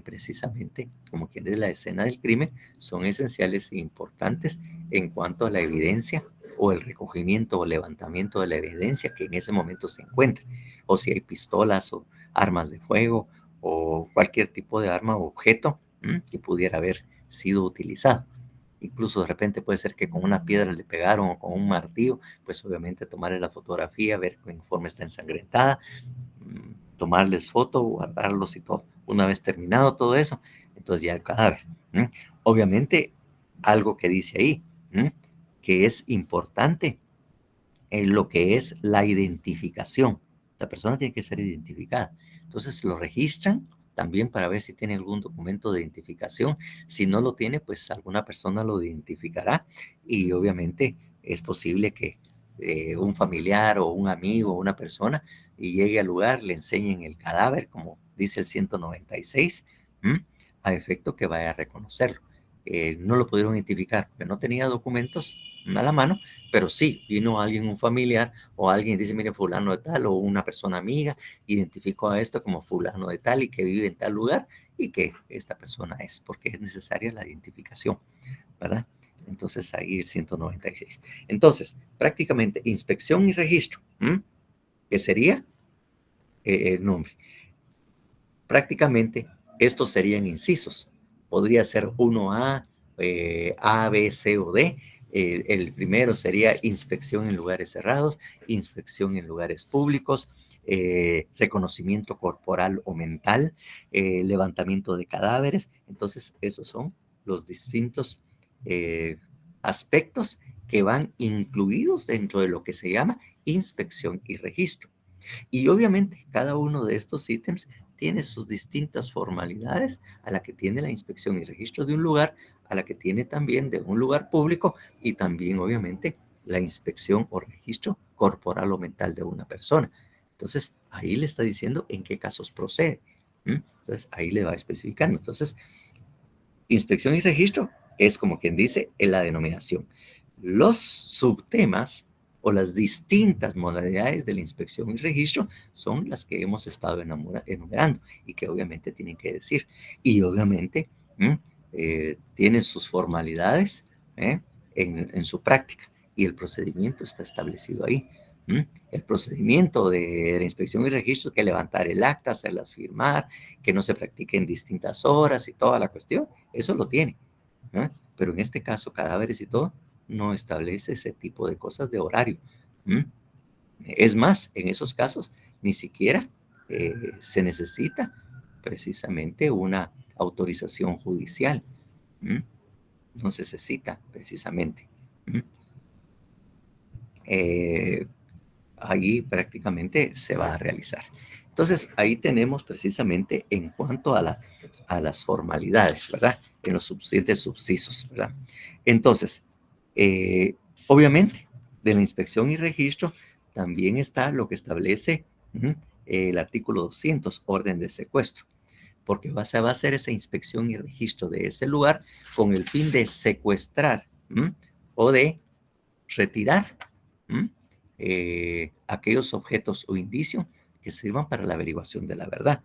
precisamente como quien es la escena del crimen, son esenciales e importantes en cuanto a la evidencia o el recogimiento o levantamiento de la evidencia que en ese momento se encuentre, o si hay pistolas o armas de fuego o cualquier tipo de arma o objeto que pudiera haber sido utilizado. Incluso de repente puede ser que con una piedra le pegaron o con un martillo, pues obviamente tomarle la fotografía, ver en qué forma está ensangrentada, tomarles foto, guardarlos y todo. Una vez terminado todo eso, entonces ya el cadáver. Obviamente algo que dice ahí, que es importante en lo que es la identificación. La persona tiene que ser identificada. Entonces lo registran también para ver si tiene algún documento de identificación. Si no lo tiene, pues alguna persona lo identificará, y obviamente es posible que un familiar o un amigo o una persona llegue al lugar, le enseñen el cadáver, como dice el 196, a efecto que vaya a reconocerlo. No lo pudieron identificar porque no tenía documentos a la mano, pero sí vino alguien, un familiar o alguien, dice, mire, fulano de tal, o una persona amiga, identificó a esto como fulano de tal y que vive en tal lugar y que esta persona es, porque es necesaria la identificación, ¿verdad? Entonces ahí el 196. Entonces, prácticamente inspección y registro, que sería el nombre. Prácticamente estos serían incisos. Podría ser 1A, A, B, C o D. El primero sería inspección en lugares cerrados, inspección en lugares públicos, reconocimiento corporal o mental, levantamiento de cadáveres. Entonces, esos son los distintos aspectos que van incluidos dentro de lo que se llama inspección y registro. Y obviamente cada uno de estos ítems tiene sus distintas formalidades, a la que tiene la inspección y registro de un lugar, a la que tiene también de un lugar público, y también obviamente la inspección o registro corporal o mental de una persona. Entonces ahí le está diciendo en qué casos procede. Entonces ahí le va especificando. Entonces, inspección y registro es como quien dice en la denominación. Los subtemas o las distintas modalidades de la inspección y registro son las que hemos estado enumerando y que obviamente tienen que decir. Y obviamente tienen sus formalidades en su práctica, y el procedimiento está establecido ahí. El procedimiento de la inspección y registro, que levantar el acta, hacerlas firmar, que no se practique en distintas horas y toda la cuestión, eso lo tiene. Pero en este caso, cadáveres y todo, no establece ese tipo de cosas de horario. Es más, en esos casos ni siquiera se necesita precisamente una autorización judicial. No necesita precisamente. Ahí prácticamente se va a realizar. Entonces, ahí tenemos precisamente en cuanto a las formalidades, ¿verdad? En los suficientes subsidios, ¿verdad? Entonces, obviamente, de la inspección y registro también está lo que establece el artículo 200, orden de secuestro, porque se va a hacer esa inspección y registro de ese lugar con el fin de secuestrar o de retirar aquellos objetos o indicios que sirvan para la averiguación de la verdad.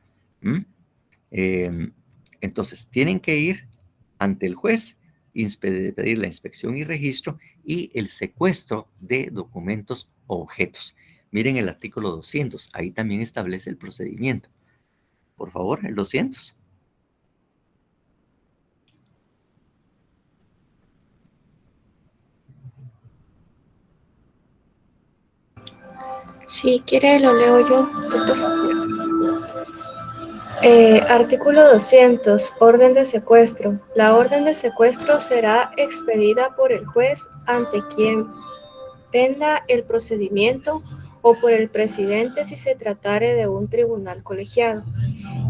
Entonces, tienen que ir ante el juez, pedir la inspección y registro y el secuestro de documentos o objetos. Miren el artículo 200, ahí también establece el procedimiento. Por favor, el 200. Si quiere, lo leo yo, doctor. Artículo 200. Orden de secuestro. La orden de secuestro será expedida por el juez ante quien penda el procedimiento o por el presidente si se tratare de un tribunal colegiado.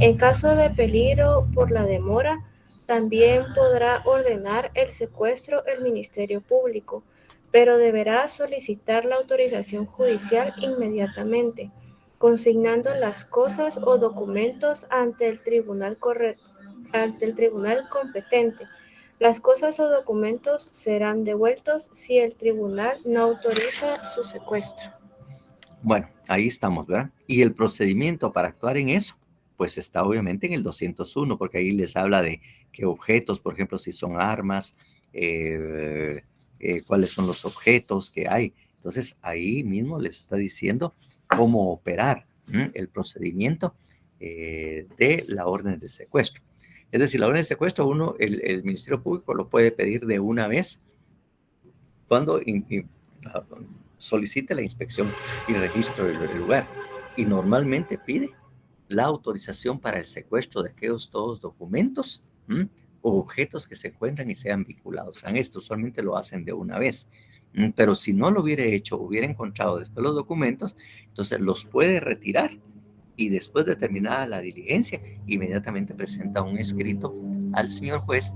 En caso de peligro por la demora, también podrá ordenar el secuestro el Ministerio Público, pero deberá solicitar la autorización judicial inmediatamente, consignando las cosas o documentos ante el tribunal competente. Las cosas o documentos serán devueltos si el tribunal no autoriza su secuestro. Bueno, ahí estamos, ¿verdad? Y el procedimiento para actuar en eso, pues está obviamente en el 201, porque ahí les habla de qué objetos, por ejemplo, si son armas, cuáles son los objetos que hay. Entonces, ahí mismo les está diciendo cómo operar el procedimiento de la orden de secuestro. Es decir, la orden de secuestro, el Ministerio Público lo puede pedir de una vez cuando solicite la inspección y registro del lugar, y normalmente pide la autorización para el secuestro de aquellos todos documentos o objetos que se encuentran y sean vinculados a esto. Usualmente lo hacen de una vez, pero si no lo hubiera hecho, hubiera encontrado después los documentos, entonces los puede retirar y después de terminada la diligencia, inmediatamente presenta un escrito al señor juez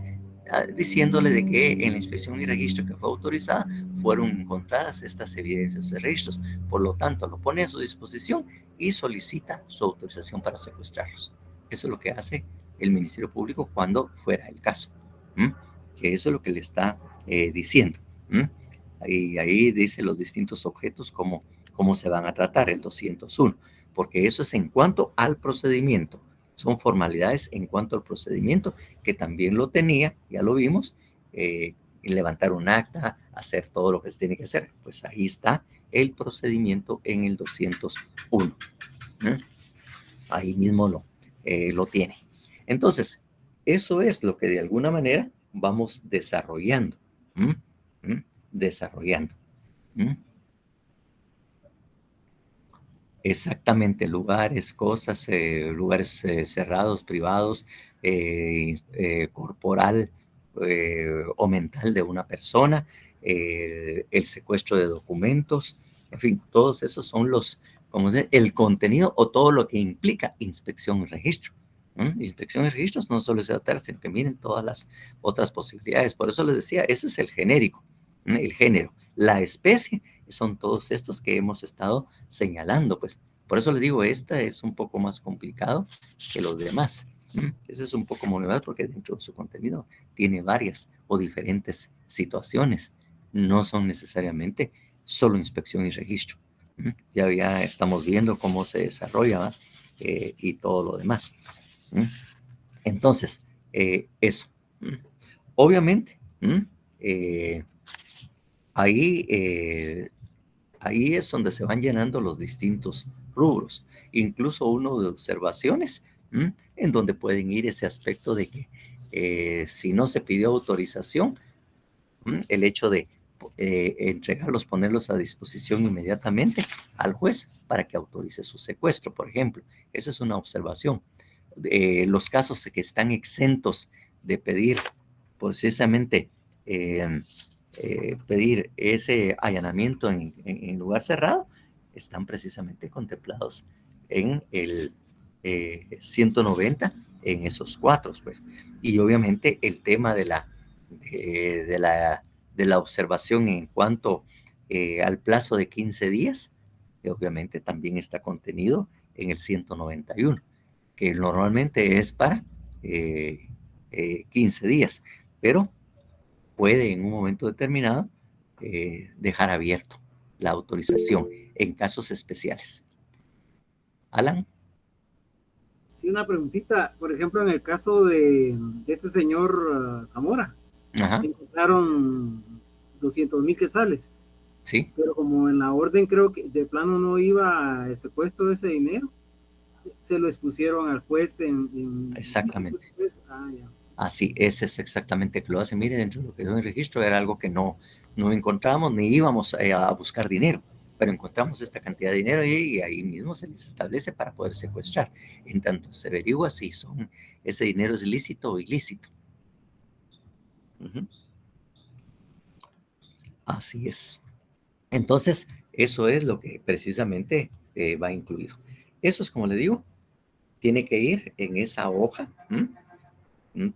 diciéndole de que en la inspección y registro que fue autorizada fueron encontradas estas evidencias de registros. Por lo tanto, lo pone a su disposición y solicita su autorización para secuestrarlos. Eso es lo que hace el Ministerio Público cuando fuera el caso. Que eso es lo que le está diciendo. Y ahí dice los distintos objetos cómo se van a tratar, el 201, porque eso es en cuanto al procedimiento. Son formalidades en cuanto al procedimiento, que también lo tenía, ya lo vimos, levantar un acta, hacer todo lo que se tiene que hacer. Pues ahí está el procedimiento en el 201. Ahí mismo lo tiene. Entonces, eso es lo que de alguna manera vamos desarrollando. Desarrollando. Exactamente, lugares, cosas, lugares cerrados, privados, corporal o mental de una persona, el secuestro de documentos, en fin, todos esos son el contenido o todo lo que implica inspección y registro. Inspección y registros no solo es tratar, sino que miren todas las otras posibilidades. Por eso les decía, ese es el genérico, el género. La especie son todos estos que hemos estado señalando, pues. Por eso les digo, esta es un poco más complicado que los demás. Ese es un poco más porque dentro de su contenido tiene varias o diferentes situaciones. No son necesariamente solo inspección y registro. Ya estamos viendo cómo se desarrolla y todo lo demás. Entonces, eso. Obviamente, ahí es donde se van llenando los distintos rubros, incluso uno de observaciones, en donde pueden ir ese aspecto de que si no se pidió autorización, el hecho de entregarlos, ponerlos a disposición inmediatamente al juez para que autorice su secuestro, por ejemplo. Esa es una observación. los casos que están exentos de pedir precisamente pedir ese allanamiento en lugar cerrado, están precisamente contemplados en el 190, en esos 4, pues. Y obviamente el tema de la observación en cuanto al plazo de 15 días, que obviamente también está contenido en el 191, que normalmente es para 15 días, pero puede en un momento determinado dejar abierto la autorización en casos especiales. Alan. Sí, una preguntita. Por ejemplo, en el caso de este señor Zamora, encontraron 200,000 quetzales. Sí. Pero como en la orden creo que de plano no iba el secuestro de ese dinero, se lo expusieron al juez Exactamente. Ya. Así, ese es exactamente que lo hace. Mire, dentro de lo que dio en el registro era algo que no encontramos ni íbamos a buscar dinero, pero encontramos esta cantidad de dinero y ahí mismo se les establece para poder secuestrar. En tanto se averigua si ese dinero es lícito o ilícito. Así es. Entonces, eso es lo que precisamente va incluido. Eso es, como le digo, tiene que ir en esa hoja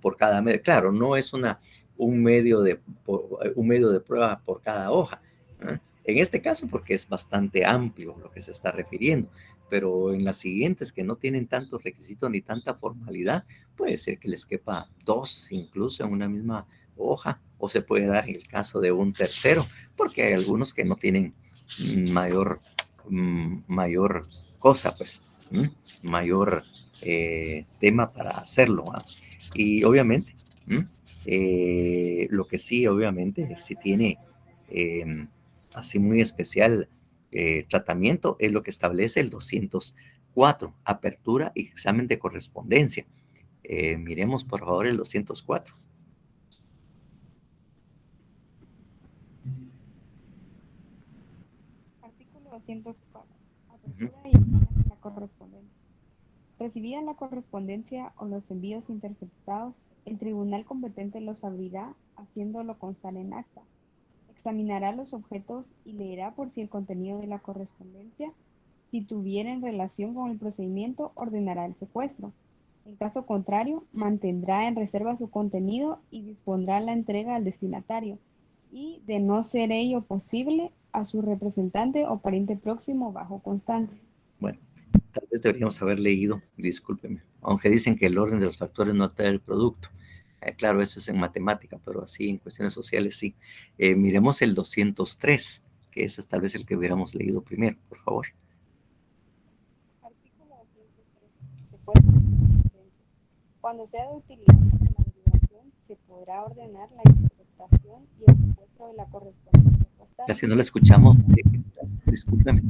por cada medio. Claro, no es un medio de prueba por cada hoja. En este caso, porque es bastante amplio lo que se está refiriendo, pero en las siguientes que no tienen tantos requisitos ni tanta formalidad, puede ser que les quepa 2 incluso en una misma hoja, o se puede dar en el caso de un tercero, porque hay algunos que no tienen mayor cosa, pues, mayor tema para hacerlo. Y obviamente, lo que sí, obviamente, si tiene así muy especial tratamiento, es lo que establece el 204, apertura y examen de correspondencia. Miremos, por favor, el 204. Artículo 204. Apertura y examen de la correspondencia. Recibida la correspondencia o los envíos interceptados, el tribunal competente los abrirá, haciéndolo constar en acta. Examinará los objetos y leerá por si el contenido de la correspondencia, si tuviera en relación con el procedimiento, ordenará el secuestro. En caso contrario, mantendrá en reserva su contenido y dispondrá la entrega al destinatario, y, de no ser ello posible, a su representante o pariente próximo bajo constancia. Bueno, tal vez deberíamos haber leído, discúlpeme, aunque dicen que el orden de los factores no altera el producto. Claro, eso es en matemática, pero así en cuestiones sociales sí. Miremos el 203, que ese es tal vez el que hubiéramos leído primero, por favor. Artículo 203. Secuestro de correspondencia. Cuando sea de utilidad para la averiguación, se podrá ordenar la interceptación y el secuestro de la correspondencia postal. Casi no lo escuchamos. Discúlpeme.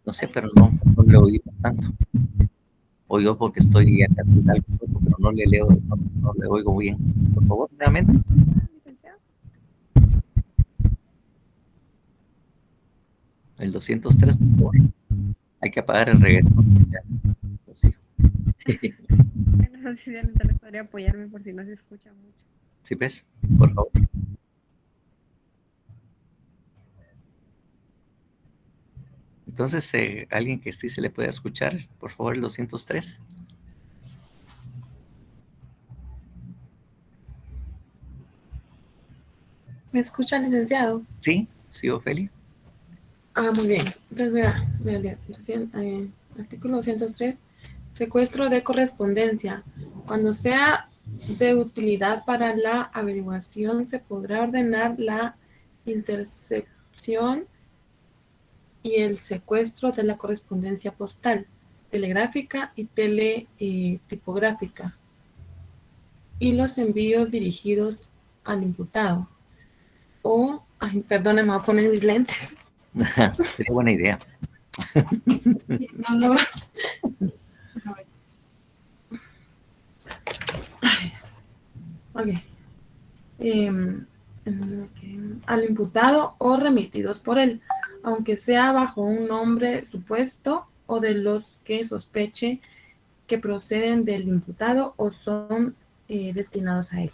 No sé, pero no le oímos tanto. Oigo porque estoy acá en algo, pero no le leo, no le oigo bien. Por favor, nuevamente. El 203, por favor. Hay que apagar el reggaetón. Ya, lo sigo. No sé si les podría apoyarme por si no se escucha mucho. ¿Sí ves? Por favor. Entonces, alguien que sí se le pueda escuchar, por favor, el 203. ¿Me escucha, licenciado? Sí, sí, Ofelia. Muy bien. Entonces voy a leer. Artículo 203. Secuestro de correspondencia. Cuando sea de utilidad para la averiguación, se podrá ordenar la intercepción y el secuestro de la correspondencia postal, telegráfica y tipográfica, y los envíos dirigidos al imputado. Perdón, me voy a poner mis lentes. Sería buena idea. No. Ok. Al imputado o remitidos por él, aunque sea bajo un nombre supuesto o de los que sospeche que proceden del imputado o son destinados a él.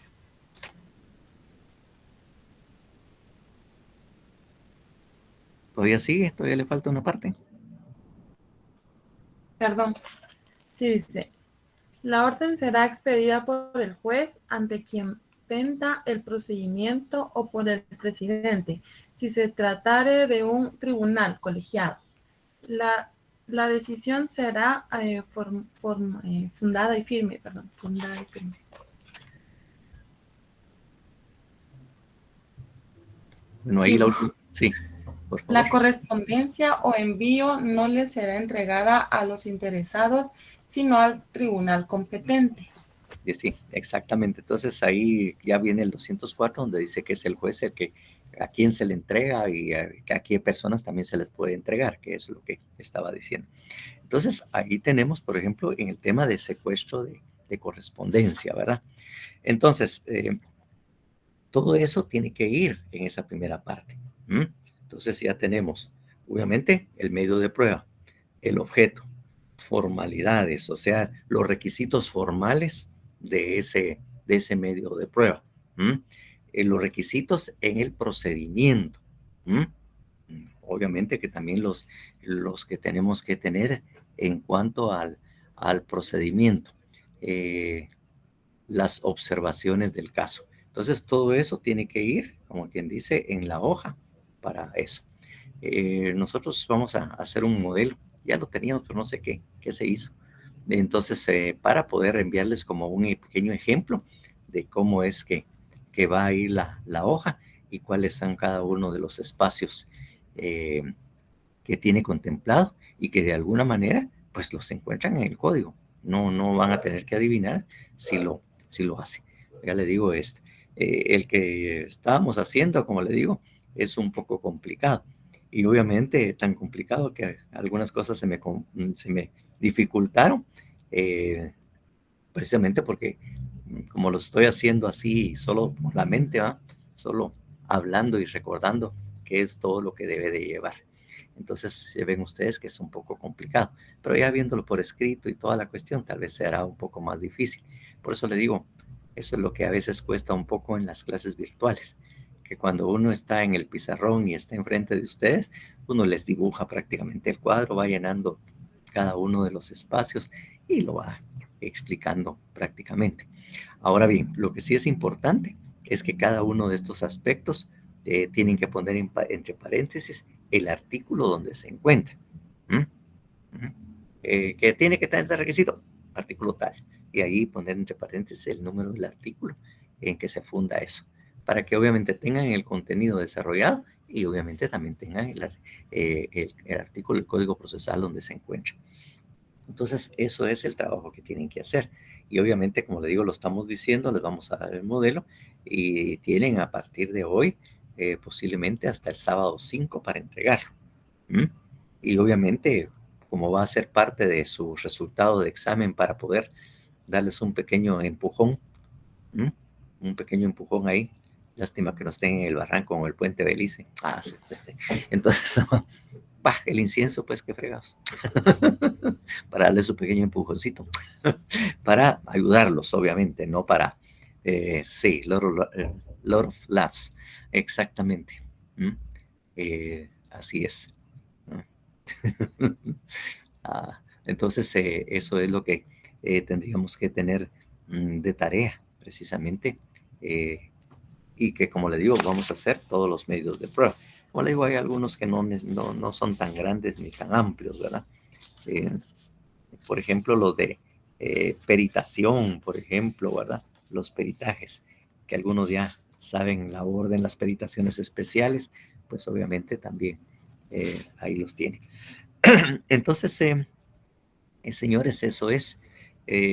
¿Todavía sigue? ¿Todavía le falta una parte? Perdón. Sí, dice, la orden será expedida por el juez ante quien penda el procedimiento o por el presidente, si se tratare de un tribunal colegiado. La decisión será fundada y firme. Bueno, ahí sí, por favor. La correspondencia o envío no le será entregada a los interesados, sino al tribunal competente. Sí, exactamente. Entonces ahí ya viene el 204, donde dice que es el juez el que a quién se le entrega y a qué personas también se les puede entregar, que es lo que estaba diciendo. Entonces ahí tenemos, por ejemplo, en el tema de secuestro de correspondencia, ¿verdad? Entonces, todo eso tiene que ir en esa primera parte. Entonces ya tenemos, obviamente, el medio de prueba, el objeto, formalidades, o sea, los requisitos formales de ese medio de prueba. Los requisitos en el procedimiento. Obviamente que también los que tenemos que tener en cuanto al procedimiento, las observaciones del caso. Entonces, todo eso tiene que ir, como quien dice, en la hoja para eso. Nosotros vamos a hacer un modelo. Ya lo teníamos, pero no sé qué se hizo. Entonces, para poder enviarles como un pequeño ejemplo de cómo es que va a ir la hoja y cuáles son cada uno de los espacios que tiene contemplado y que de alguna manera, pues los encuentran en el código. No van a tener que adivinar si lo hace. Ya le digo, el que estábamos haciendo, como le digo, es un poco complicado. Y obviamente tan complicado que algunas cosas se me dificultaron, precisamente porque como lo estoy haciendo así, solo por la mente, solo hablando y recordando qué es todo lo que debe de llevar. Entonces, ya ven ustedes que es un poco complicado, pero ya viéndolo por escrito y toda la cuestión, tal vez será un poco más difícil. Por eso le digo, eso es lo que a veces cuesta un poco en las clases virtuales, que cuando uno está en el pizarrón y está enfrente de ustedes, uno les dibuja prácticamente el cuadro, va llenando cada uno de los espacios y lo va explicando prácticamente. Ahora bien, lo que sí es importante es que cada uno de estos aspectos tienen que poner entre paréntesis el artículo donde se encuentra. Que tiene que tener de requisito, artículo tal. Y ahí poner entre paréntesis el número del artículo en que se funda eso, para que obviamente tengan el contenido desarrollado y obviamente también tengan el artículo del código procesal donde se encuentra. Entonces, eso es el trabajo que tienen que hacer. Y obviamente, como le digo, lo estamos diciendo, les vamos a dar el modelo y tienen a partir de hoy, posiblemente hasta el sábado 5 para entregarlo. Y obviamente, como va a ser parte de su resultado de examen para poder darles un pequeño empujón, un pequeño empujón ahí. Lástima que no estén en el barranco o el puente Belice. Sí. Entonces, el incienso, pues, qué fregados. Para darle su pequeño empujoncito. Para ayudarlos, obviamente, no para... sí, lot of laughs. Exactamente. Así es. Entonces, eso es lo que tendríamos que tener de tarea, precisamente. Y que, como le digo, vamos a hacer todos los medios de prueba. Como le digo, hay algunos que no son tan grandes ni tan amplios, ¿verdad? Por ejemplo, los de peritación, por ejemplo, ¿verdad? Los peritajes, que algunos ya saben la orden, las peritaciones especiales, pues obviamente también ahí los tienen. Entonces, señores, eso es.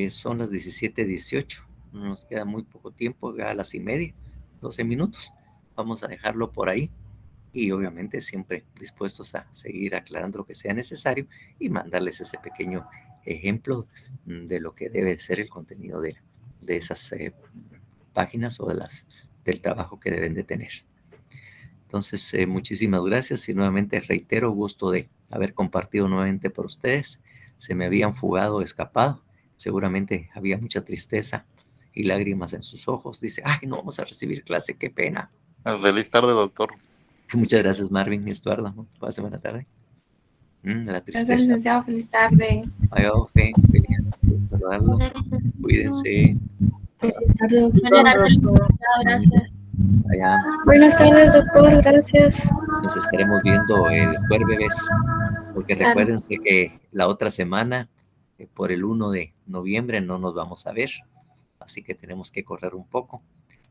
Son las 17:18. Nos queda muy poco tiempo, ya a las 1:30, 12 minutos. Vamos a dejarlo por ahí. Y obviamente siempre dispuestos a seguir aclarando lo que sea necesario y mandarles ese pequeño ejemplo de lo que debe ser el contenido de esas páginas o del trabajo que deben de tener. Entonces, muchísimas gracias y nuevamente reitero, gusto de haber compartido nuevamente por ustedes. Se me habían escapado Seguramente había mucha tristeza y lágrimas en sus ojos. Dice, ay, no vamos a recibir clase, qué pena. Feliz tarde, doctor. Muchas gracias, Marvin y Estuardo. Pase buena tarde. La tristeza. Gracias, licenciado. Feliz tarde. Vaya, feliz saludarlo. Cuídense. Feliz tarde, doctor. Gracias. Vaya. Buenas tardes, doctor. Gracias. Nos estaremos viendo el jueves, porque Claro. recuérdense que la otra semana, por el 1 de noviembre, no nos vamos a ver, así que tenemos que correr un poco.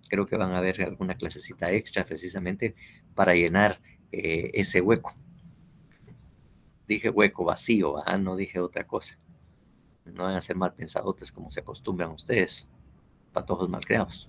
Creo que van a haber alguna clasecita extra precisamente para llenar ese hueco. Dije hueco vacío, no dije otra cosa. No van a ser mal pensadotes como se acostumbran ustedes, patojos malcriados.